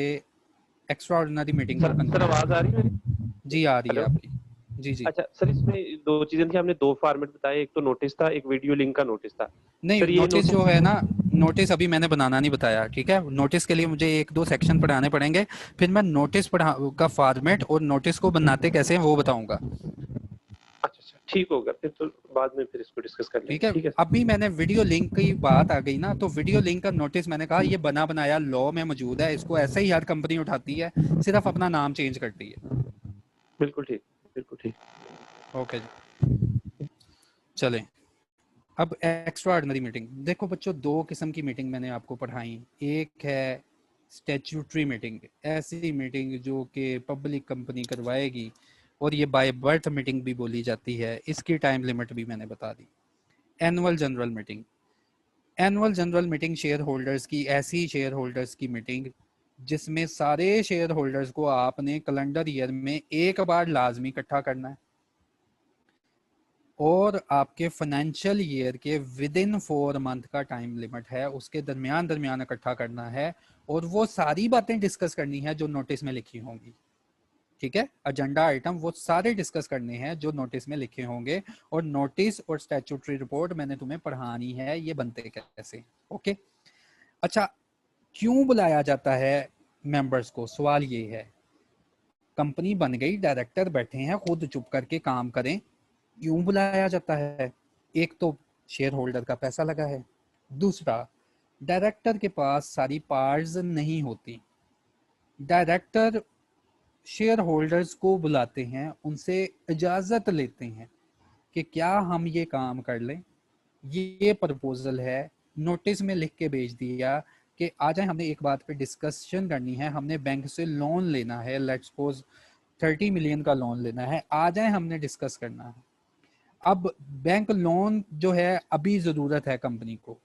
एक्स्ट्रा ऑर्डिनरी मीटिंग को सर कंक्लूड आवाज आ रही है मेरी? जी आ रही है हेलो। आपकी। जी जी। अच्छा सर, इसमें दो चीजें थी, हमने दो फॉर्मेट बताए, एक तो नोटिस था, एक वीडियो लिंक का नोटिस था। नहीं सर ये नोटिस जो है ना, नोटिस अभी मैंने बनाना नहीं बताया, ठीक है। नोटिस के लिए मुझे 1-2 सेक्शन पढ़ाने पड़ेंगे, फिर मैं नोटिस पढ़ा का फॉर्मेट और नोटिस को बनाते कैसे हैं वो बताऊंगा, अच्छा अच्छा ठीक होगा, फिर तो बाद में फिर इसको डिस्कस कर ठीक लेंगे। है। ठीक है अभी मैंने वीडियो लिंक की बात आ गई ना, तो वीडियो लिंक का नोटिस मैंने कहा ये बना बनाया लॉ में मौजूद है, इसको ऐसे ही हर कंपनी उठाती है, सिर्फ अपना नाम चेंज करती है। बिल्कुल ठीक, बिल्कुल ठीक। ओके जी चलें। अब एक्स्ट्रा ऑर्डिनरी मीटिंग देखो बच्चों, 2 किस्म की मीटिंग मैंने आपको पढ़ाई। एक है स्टैट्यूटरी मीटिंग, ऐसी मीटिंग जो कि पब्लिक कंपनी करवाएगी, और ये बाय बर्थ मीटिंग भी बोली जाती है, इसकी टाइम लिमिट भी मैंने बता दी। Annual general meeting, annual general meeting shareholders की, ऐसी शेयर होल्डर्स की मीटिंग जिसमें सारे शेयर होल्डर्स को आपने कैलेंडर ईयर में एक बार लाजमी इकट्ठा करना है, और आपके फाइनेंशियल ईयर के विद इन 4 मंथ का टाइम लिमिट है, उसके दरमियान दरमियान इकट्ठा करना है, और वो सारी बातें डिस्कस करनी है जो नोटिस में लिखी होंगी, ठीक है। एजेंडा आइटम वो सारे डिस्कस करने हैं जो नोटिस में लिखे होंगे, और नोटिस और स्टैट्यूटरी रिपोर्ट मैंने तुम्हें पढ़ानी है ये बनते कैसे, ओके। अच्छा क्यों बुलाया जाता है मेंबर्स को, सवाल ये है, कंपनी बन गई, डायरेक्टर बैठे हैं, खुद चुप करके काम करें, क्यों बुलाया जाता है? एक तो शेयर होल्डर का पैसा लगा है, दूसरा डायरेक्टर के पास सारी पावर्स नहीं होती। डायरेक्टर शेयर होल्डर्स को बुलाते हैं, उनसे इजाज़त लेते हैं कि क्या हम ये काम कर लें, ये प्रपोजल है, नोटिस में लिख के भेज दिया कि आ जाए, हमने एक बात पे डिस्कशन करनी है, हमने बैंक से लोन लेना है, लेट्स सपोज 30 मिलियन का लोन लेना है, आ जाए हमने डिस्कस करना है। अब बैंक लोन जो है अभी ज़रूरत है कंपनी को,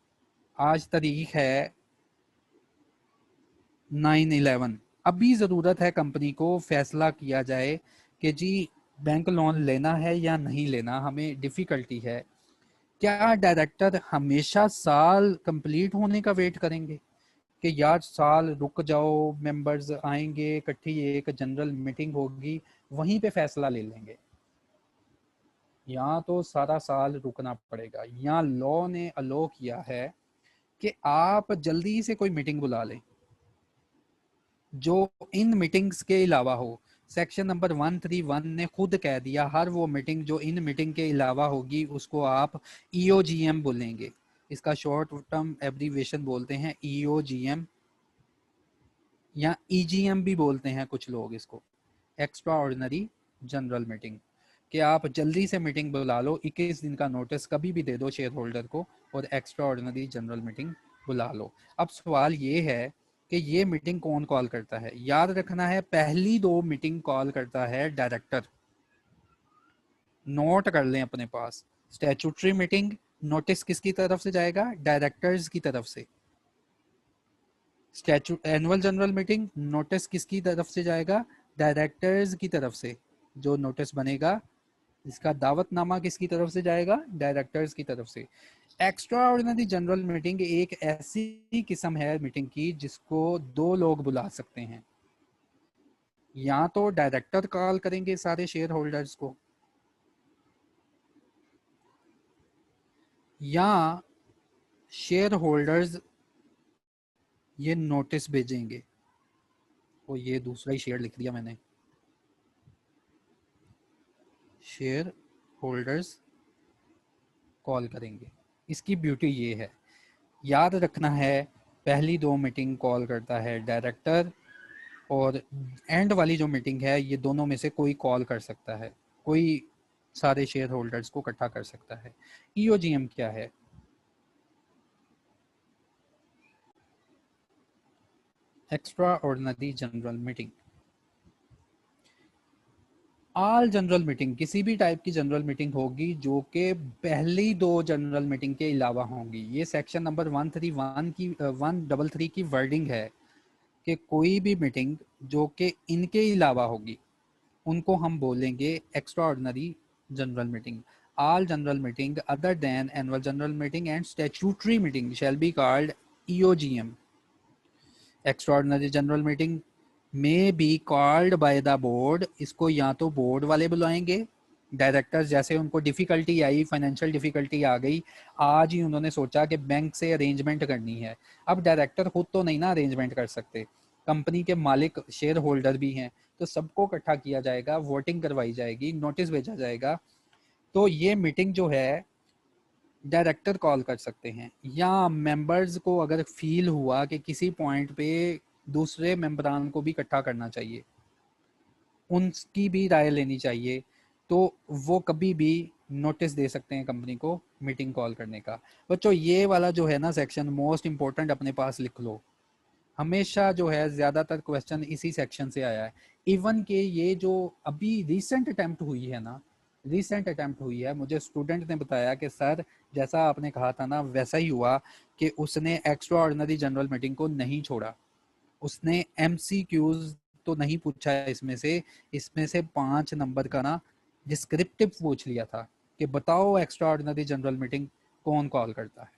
आज तारीख है 9/11 अभी ज़रूरत है कंपनी को फैसला किया जाए कि जी बैंक लोन लेना है या नहीं लेना, हमें डिफ़िकल्टी है। क्या डायरेक्टर हमेशा साल कंप्लीट होने का वेट करेंगे कि यार साल रुक जाओ, मेंबर्स आएंगे, इकट्ठी एक जनरल मीटिंग होगी, वहीं पे फैसला ले लेंगे? यहाँ तो सारा साल रुकना पड़ेगा। यहाँ लॉ ने अलो किया है कि आप जल्दी से कोई मीटिंग बुला लें जो इन मीटिंग्स के अलावा हो। सेक्शन नंबर 131 ने खुद कह दिया हर वो मीटिंग जो इन मीटिंग के अलावा होगी उसको आप EOGM बोलेंगे। इसका शॉर्ट टर्म एब्रीविएशन बोलते हैं EOGM या EGM भी बोलते हैं कुछ लोग इसको, एक्स्ट्रा ऑर्डिनरी जनरल मीटिंग। कि आप जल्दी से मीटिंग बुला लो, 21 दिन का नोटिस कभी भी दे दो शेयर होल्डर को और एक्स्ट्रा ऑर्डिनरी जनरल मीटिंग बुला लो। अब सवाल ये है कि ये मीटिंग कौन कॉल करता है? याद रखना है पहली 2 मीटिंग कॉल करता है डायरेक्टर। नोट कर लें अपने पास। स्टैट्यूटरी मीटिंग नोटिस किसकी तरफ से जाएगा? डायरेक्टर्स की तरफ से। एनुअल जनरल मीटिंग नोटिस किसकी तरफ से जाएगा? डायरेक्टर्स की तरफ से। जो नोटिस बनेगा इसका दावतनामा किसकी तरफ से जाएगा? डायरेक्टर्स की तरफ से। एक्स्ट्रा ऑर्डिनरी जनरल मीटिंग एक ऐसी किस्म है मीटिंग की जिसको 2 लोग बुला सकते हैं। या तो डायरेक्टर कॉल करेंगे सारे शेयर होल्डर्स को, या शेयर होल्डर्स ये नोटिस भेजेंगे। और ये दूसरा ही शेयर लिख दिया मैंने, शेयर होल्डर्स कॉल करेंगे। इसकी ब्यूटी ये है, याद रखना है पहली 2 मीटिंग कॉल करता है डायरेक्टर और एंड वाली जो मीटिंग है ये दोनों में से कोई कॉल कर सकता है, कोई सारे शेयर होल्डर्स को इकट्ठा कर सकता है। EOGM क्या है? Extra ordinary general meeting. All general meeting किसी भी टाइप की जनरल मीटिंग होगी जो कि पहली 2 जनरल मीटिंग के अलावा होंगी। ये सेक्शन नंबर 133 की वर्डिंग है कि कोई भी मीटिंग जो कि इनके अलावा होगी उनको हम बोलेंगे extraordinary general meeting. All general meeting other than annual general meeting and statutory meeting shall be called EOGM। Extraordinary general meeting में be called by the board. इसको या तो बोर्ड वाले बुलाएंगे, डायरेक्टर्स जैसे उनको डिफ़िकल्टी आई, financial difficulty आ गई, आज ही उन्होंने सोचा कि बैंक से अरेंजमेंट करनी है। अब डायरेक्टर खुद तो नहीं ना अरेंजमेंट कर सकते, कंपनी के मालिक शेयर होल्डर भी हैं, तो सबको इकट्ठा किया जाएगा, वोटिंग करवाई जाएगी, नोटिस भेजा जाएगा। तो ये मीटिंग जो है डायरेक्टर कॉल कर सकते हैं, या मेंबर्स को अगर फील हुआ कि किसी पॉइंट पे दूसरे मेंबरान को भी इकट्ठा करना चाहिए, उनकी भी राय लेनी चाहिए, तो वो कभी भी नोटिस दे सकते हैं कंपनी को मीटिंग कॉल करने का। बच्चों ये वाला जो है ना सेक्शन मोस्ट इम्पोर्टेंट, अपने पास लिख लो। हमेशा जो है ज़्यादातर क्वेश्चन इसी सेक्शन से आया है। इवन के ये जो अभी रिसेंट अटैम्प्ट हुई है ना, मुझे स्टूडेंट ने बताया कि सर जैसा आपने कहा था ना वैसा ही हुआ कि उसने एक्स्ट्रा ऑर्डिनरी जनरल मीटिंग को नहीं छोड़ा, उसने MCQs तो नहीं पूछा इसमें से 5 नंबर का ना डिस्क्रिप्टिव पूछ लिया था कि बताओ एक्स्ट्रा ऑर्डिनरी जनरल मीटिंग कौन कॉल करता है।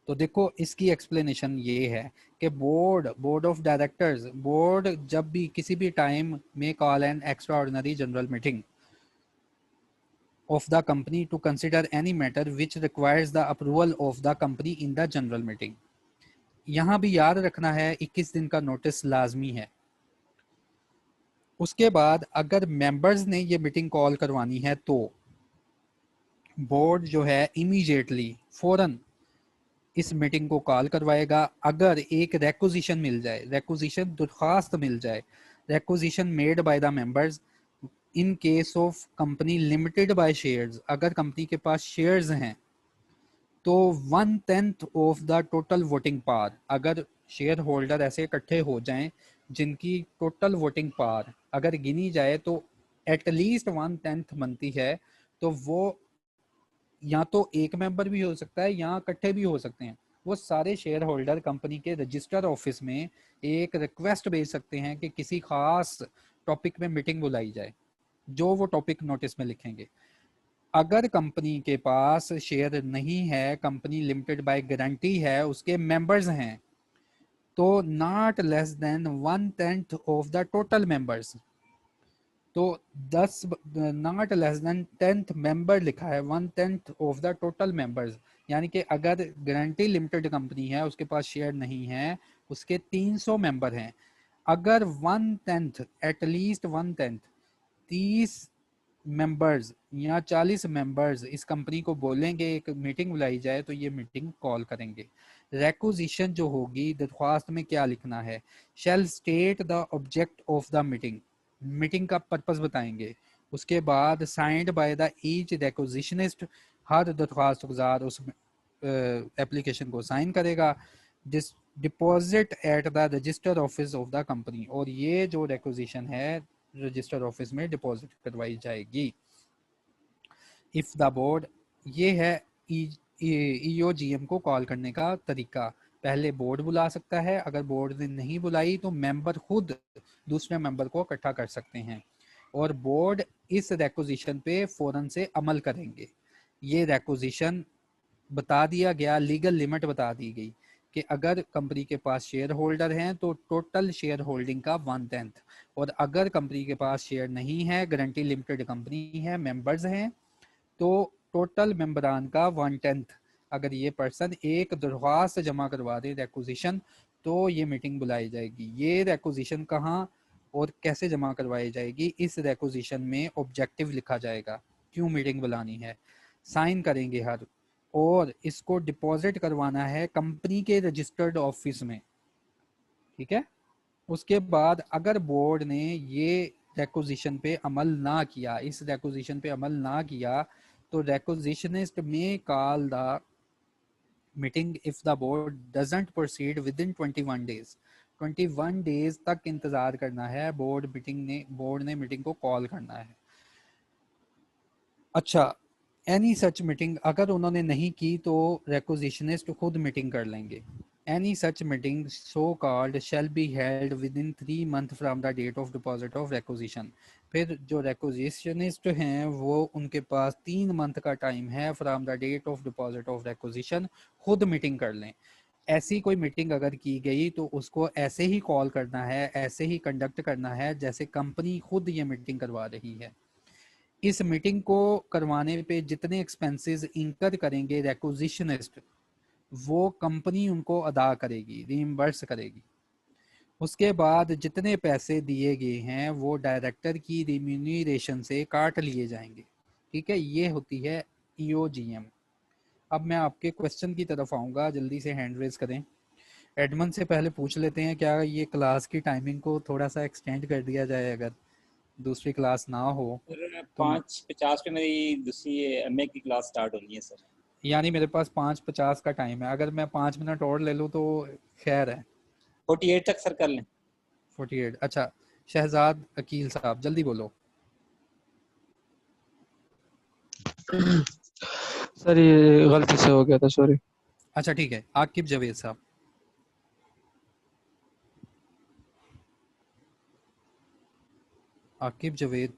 तो देखो इसकी एक्सप्लेनेशन ये है कि बोर्ड ऑफ डायरेक्टर्स, बोर्ड जब भी किसी भी टाइम में call an extra ordinary general meeting of the company to consider any matter which requires the approval of the company in the general meeting। यहाँ भी याद रखना है 21 दिन का नोटिस लाजमी है। उसके बाद अगर मेंबर्स ने ये मीटिंग कॉल करवानी है तो बोर्ड जो है इमीडिएटली फौरन इस मीटिंग को कॉल करवाएगा। अगर एक रेक्विजिशन मिल जाए, रेक्विजिशन दरख्वास्त मिल जाए, requisition made by the members in case of company limited by shares, अगर कंपनी के पास शेयर्स हैं तो 1/10 of the total voting power, अगर शेयर होल्डर ऐसे इकट्ठे हो जाएं जिनकी टोटल वोटिंग पावर अगर गिनी जाए तो एटलीस्ट 1/10 बनती है, तो वो या तो एक मेंबर भी हो सकता है या इकट्ठे भी हो सकते हैं, वो सारे शेयर होल्डर कंपनी के रजिस्टर ऑफिस में एक रिक्वेस्ट भेज सकते हैं कि किसी खास टॉपिक में मीटिंग बुलाई जाए, जो वो टॉपिक नोटिस में लिखेंगे। अगर कंपनी के पास शेयर नहीं है, कंपनी लिमिटेड बाय गारंटी है, उसके मेंबर्स हैं, तो not less than 1/10 of the total members, तो 10 not less than 10th member लिखा है, 1/10 ऑफ द टोटल मेंबर्स, यानी कि अगर गारंटी लिमिटेड कंपनी है, उसके पास शेयर नहीं है, उसके 300 मेंबर हैं, अगर 1/10 एटलीस्ट 1/10 30 मेंबर्स या 40 मेंबर्स इस कंपनी को बोलेंगे एक मीटिंग बुलाई जाए, तो ये मीटिंग कॉल करेंगे। रेक्विजिशन जो होगी, दरख्वास्त में क्या लिखना है, shall state the object of the meeting, meeting का पर्पस बताएंगे। उसके बाद signed by the each requisitionist, हर दरख्वास्त गुजार उस एप्लीकेशन को साइन करेगा। Deposit at the register office of the company, और ये जो रेक्विजिशन है रजिस्टर ऑफिस में डिपॉजिट करवाई जाएगी। इफ द बोर्ड, ये है ईओजीएम को कॉल करने का तरीका। पहले बोर्ड बुला सकता है, अगर बोर्ड ने नहीं बुलाई तो मेंबर खुद दूसरे मेंबर को इकट्ठा कर सकते हैं, और बोर्ड इस रेक्विजिशन पे फौरन से अमल करेंगे। ये रेक्विजिशन बता दिया गया, लीगल लिमिट बता दी गई कि अगर कंपनी के पास शेयर होल्डर हैं तो टोटल शेयर होल्डिंग का 1/10, और अगर कंपनी के पास शेयर नहीं है, गारंटी लिमिटेड कंपनी है, मेंबर्स हैं, तो टोटल मेंबरान का 1/10। अगर ये पर्सन एक दरख्वास्त जमा करवा दे रेक्विजिशन, तो ये मीटिंग बुलाई जाएगी। ये रेक्विजिशन कहाँ और कैसे जमा करवाई जाएगी, इस रेक्विजिशन में ऑब्जेक्टिव लिखा जाएगा, क्यों मीटिंग बुलानी है, साइन करेंगे हर, और इसको डिपॉजिट करवाना है कंपनी के रजिस्टर्ड ऑफिस में, ठीक है। उसके बाद अगर बोर्ड ने ये रेक्विजिशन पे अमल ना किया, इस रेक्विजिशन पे अमल ना किया, तो रेक्विजिशनिस्ट में call the meeting if the board doesn't proceed with in 21 days. 21 days तक इंतजार करना है, बोर्ड ने मीटिंग को कॉल करना है। अच्छा, एनी सच मीटिंग अगर उन्होंने नहीं की तो रेक्विजिशनिस्ट खुद मीटिंग कर लेंगे। Any such meeting so called shall be held within 3 months from the date of deposit of requisition. फिर जो रेक्विजिशनिस्ट हैं वो उनके पास 3 month का टाइम है from the date of deposit of requisition, खुद मीटिंग कर लें। ऐसी कोई मीटिंग अगर की गई तो उसको ऐसे ही कॉल करना है, ऐसे ही कंडक्ट करना है जैसे कंपनी खुद ये मीटिंग करवा रही है। इस मीटिंग को करवाने पे जितने एक्सपेंसेस इंकर करेंगे रेक्विजिशनिस्ट, वो कंपनी उनको अदा करेगी, रीइंबर्स करेगी। उसके बाद जितने पैसे दिए गए हैं वो डायरेक्टर की रिम्यूनरेशन से काट लिए जाएंगे, ठीक है। ये होती है ईओजीएम। अब मैं आपके क्वेश्चन की तरफ आऊँगा, जल्दी से हैंड रेज करें। एडमन से पहले पूछ लेते हैं, क्या ये क्लास की टाइमिंग को थोड़ा सा एक्सटेंड कर दिया जाए, अगर दूसरी क्लास ना हो सर तो। 5:50 पे मेरी दूसरी एमए की क्लास स्टार्ट होनी है सर। यानी मेरे पास 5:50 का टाइम है, अगर मैं 5 मिनट और ले लूँ तो खैर है। 48 तक सर कर लें। 48, अच्छा। शहजाद अकील साहब जल्दी बोलो। सर ये गलती से हो गया था, सॉरी। अच्छा ठीक है, आकिब जावेद साहब। आकिब जावेद।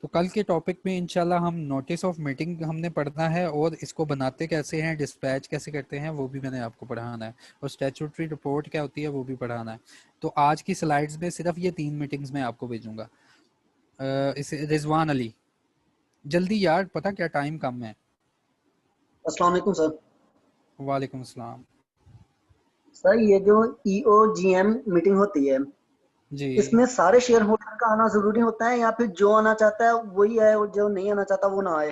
तो कल के टॉपिक में इंशाल्लाह हम नोटिस ऑफ मीटिंग हमने पढ़ना है, और इसको बनाते कैसे हैं, डिस्पैच कैसे करते हैं, वो भी मैंने आपको पढ़ाना है, और स्टैट्यूटरी रिपोर्ट क्या होती है वो भी पढ़ाना है। तो आज की स्लाइड्स में सिर्फ ये 3 मीटिंग्स मैं आपको भेजूंगा। इसे रिजवान अली जल्दी यार, पता क्या टाइम कम है। अस्सलाम वालेकुम सर। वालेकुम अस्सलाम। सर ये जो ईओजीएम मीटिंग होती है जी, इसमें सारे शेयर होल्डर का आना जरूरी होता है, या फिर जो आना चाहता है वही आए और जो नहीं आना चाहता वो ना आए?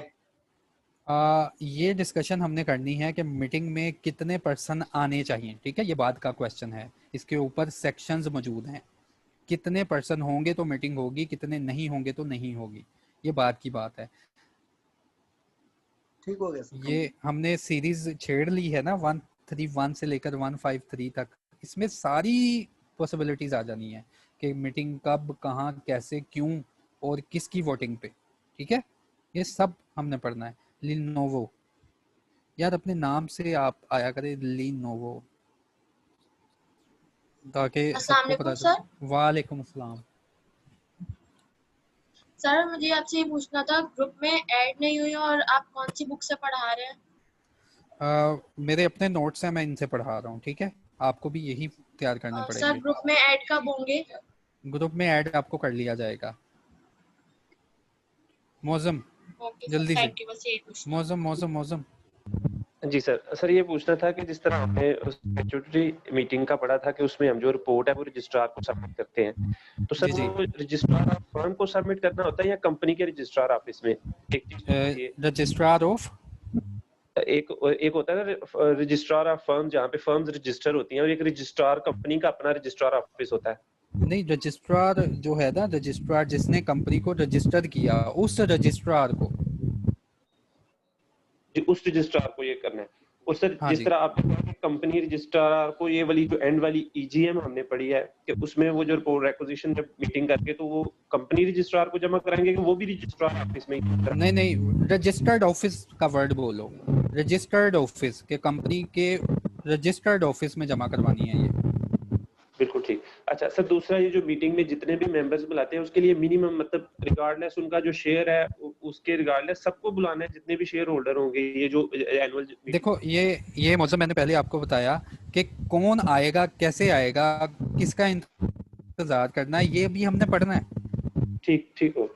ये डिस्कशन हमने करनी है कि मीटिंग में कितने पर्सन आने चाहिए, ठीक है। ये बात का क्वेश्चन है, इसके ऊपर सेक्शंस मौजूद हैं। कितने पर्सन होंगे तो मीटिंग होगी, कितने नहीं होंगे तो नहीं होगी, ये बात की बात है। ठीक हो गया सर। ये हमने सीरीज छेड़ ली है ना, 131 से लेकर 153 तक, इसमें सारी पॉसिबिलिटीज आ जानी है कि मीटिंग कब, कहाँ, कैसे, क्यों और किसकी वोटिंग पे, ठीक है। ये सब हमने पढ़ना है। लिनोवो यार अपने नाम से आप आया करें लीनोवो, ताकि अस्सलाम सबको पता वालेकुम चले। सर। वालेकुम अस्सलाम। सर मुझे आपसे ये पूछना था, ग्रुप में ऐड नहीं हुई और आप कौन सी बुक से पढ़ा रहे हैं? मेरे अपने नोट्स हैं, मैं इनसे पढ़ा रहा हूँ, ठीक है। आपको भी यही तैयार करने सर पड़ेंगे। ग्रुप में ऐड कब होंगे? ग्रुप में ऐड आपको कर लिया जाएगा। मौसम ओके सर, जल्दी से, थैंक यू, बस यही पूछना। मौसम मौसम मौसम। जी सर ये पूछना था कि जिस तरह हमने स्टैट्यूटरी मीटिंग का पढ़ा था कि उसमें हम जो रिपोर्ट है वो रजिस्ट्रार को सबमिट करते हैं, तो सर जी वो रजिस्ट्रार ऑफ फर्म को सबमिट करना होता है या कंपनी के रजिस्ट्रार ऑफिस में? एक चीज रजिस्ट्रार ऑफ, एक होता है रजिस्ट्रार ऑफ फर्म जहाँ पे फर्म्स रजिस्टर होती हैं, और एक रजिस्ट्रार कंपनी का अपना रजिस्ट्रार ऑफिस होता है। नहीं, रजिस्ट्रार जो है ना, रजिस्ट्रार जिसने कंपनी को रजिस्टर किया, उस रजिस्ट्रार को, उस रजिस्ट्रार को ये करना है। और सर हाँ जिस जी। तरह आपने कंपनी रजिस्ट्रार को ये वाली जो एंड वाली ईजीएम हमने पढ़ी है कि उसमें वो जो रिपोर्ट रिक्विजिशन जब मीटिंग करके तो वो कंपनी रजिस्ट्रार को जमा कराएंगे कि वो भी रजिस्ट्रार ऑफिस में? नहीं, रजिस्टर्ड ऑफिस का वर्ड बोलो, रजिस्टर्ड ऑफिस के, कंपनी के रजिस्टर्ड ऑफिस में जमा करवानी है ये। बिल्कुल ठीक। अच्छा सर, दूसरा ये जो मीटिंग में जितने भी मेंबर्स बुलाते हैं उसके लिए मिनिमम मतलब रिगार्डलेस उनका जो शेयर है उसके रिगार्डलेस सबको बुलाना है, जितने भी शेयर होल्डर होंगे ये जो एनुअल। देखो ये मौजूद मैंने पहले आपको बताया कि कौन आएगा, कैसे आएगा, किसका इंतजार करना है, ये भी हमने पढ़ना है। ठीक हो,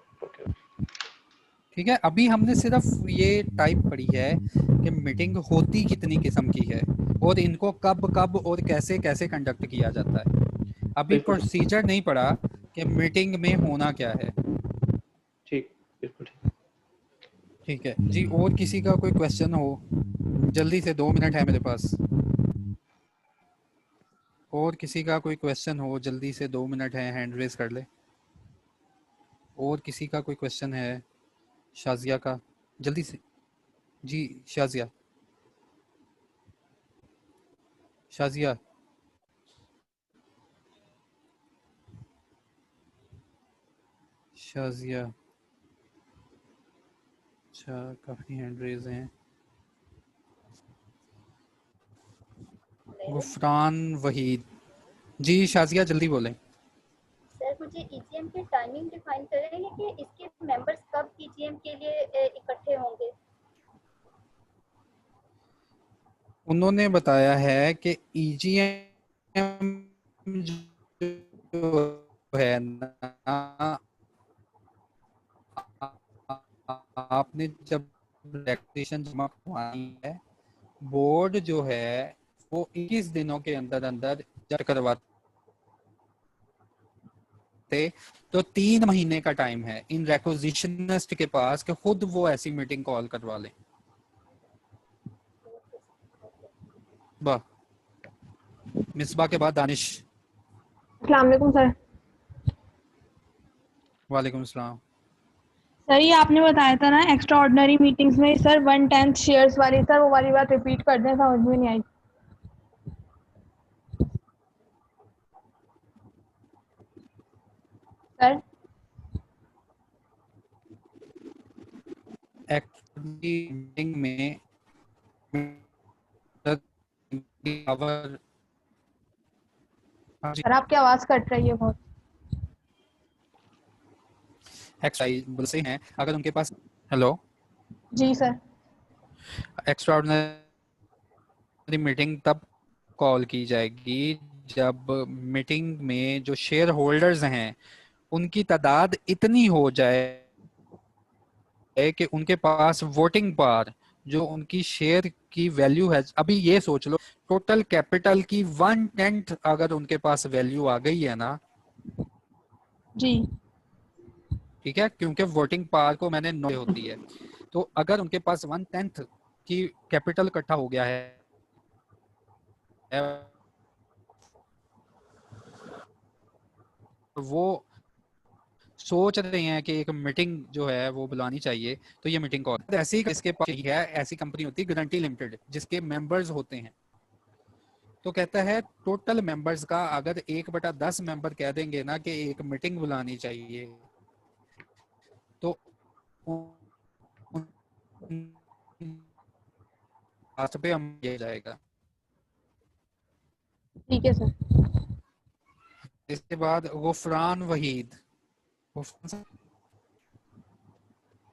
ठीक है। अभी हमने सिर्फ ये टाइप पढ़ी है कि मीटिंग होती कितनी किस्म की है और इनको कब कब और कैसे कैसे कंडक्ट किया जाता है। अभी प्रोसीजर नहीं पढ़ा कि मीटिंग में होना क्या है। ठीक, बिल्कुल ठीक। ठीक है जी। और किसी का कोई क्वेश्चन हो जल्दी से, 2 मिनट है मेरे पास। और किसी का कोई क्वेश्चन हो जल्दी से, 2 मिनट है, हैंड रेज कर ले। और किसी का कोई क्वेश्चन है? शाजिया का, जल्दी से जी। शाजिया, शाजिया शाजिया। अच्छा, काफ़ी हैंड रेज हैं। गुफरान वहीद जी। शाजिया जल्दी बोलें। सर मुझे ईजीएम की टाइमिंग डिफाइन करेंगे कि इसके मेंबर्स कब ईजीएम के लिए इकट्ठे होंगे? उन्होंने बताया है कि ईजीएम जो है ना, आपने जब रजिस्ट्रेशन जमा करवानी है, बोर्ड जो है वो 21 दिनों के अंदर अंदर जब करवाते, तो 3 महीने का टाइम है इन रिक्विजिशनिस्ट के पास कि खुद वो ऐसी मीटिंग कॉल करवा लें। वाह। मिसबा के बाद दानिश। अस्सलाम वालेकुम सर। वालेकुम अस्सलाम। सर ये आपने बताया था ना एक्स्ट्रा ऑर्डिनरी मीटिंग्स में सर 1/10 शेयर्स वाली, सर वो वाली बात रिपीट कर दें, समझ में नहीं आई। सर मीटिंग में सर आपकी आवाज कट रही है बहुत। एक्सरसाइज से हैं अगर उनके पास। हेलो जी सर। एक्स्ट्रा ऑर्डिनरी मीटिंग तब कॉल की जाएगी जब मीटिंग में जो शेयर होल्डर्स हैं उनकी तादाद इतनी हो जाए कि उनके पास वोटिंग पावर, जो उनकी शेयर की वैल्यू है, अभी ये सोच लो टोटल कैपिटल की 1/10 अगर उनके पास वैल्यू आ गई है ना जी, ठीक है, क्योंकि वोटिंग पावर को मैंने नो होती है, तो अगर उनके पास 1/10 की कैपिटल इकट्ठा हो गया है, वो सोच रहे हैं कि एक मीटिंग जो है वो बुलानी चाहिए, तो ये मीटिंग कॉल ऐसी इसके पास है। ऐसी कंपनी होती है गारंटी लिमिटेड जिसके मेंबर्स होते हैं, तो कहता है टोटल मेंबर्स का अगर 1/10 मेंबर कह देंगे ना कि एक मीटिंग बुलानी चाहिए, तो लास्ट पे हम ये जाएगा। ठीक है सर। इसके बाद गुफरान वहीद,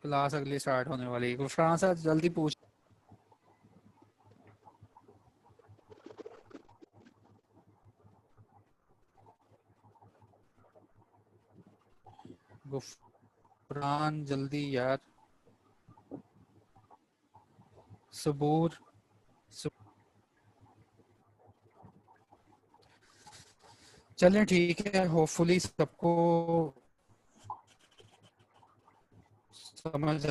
क्लास अगली स्टार्ट होने वाली। गुफरान सर जल्दी पूछ। गुफरान जल्दी यार। सबूर, चलें ठीक है, होपफुली सबको समझ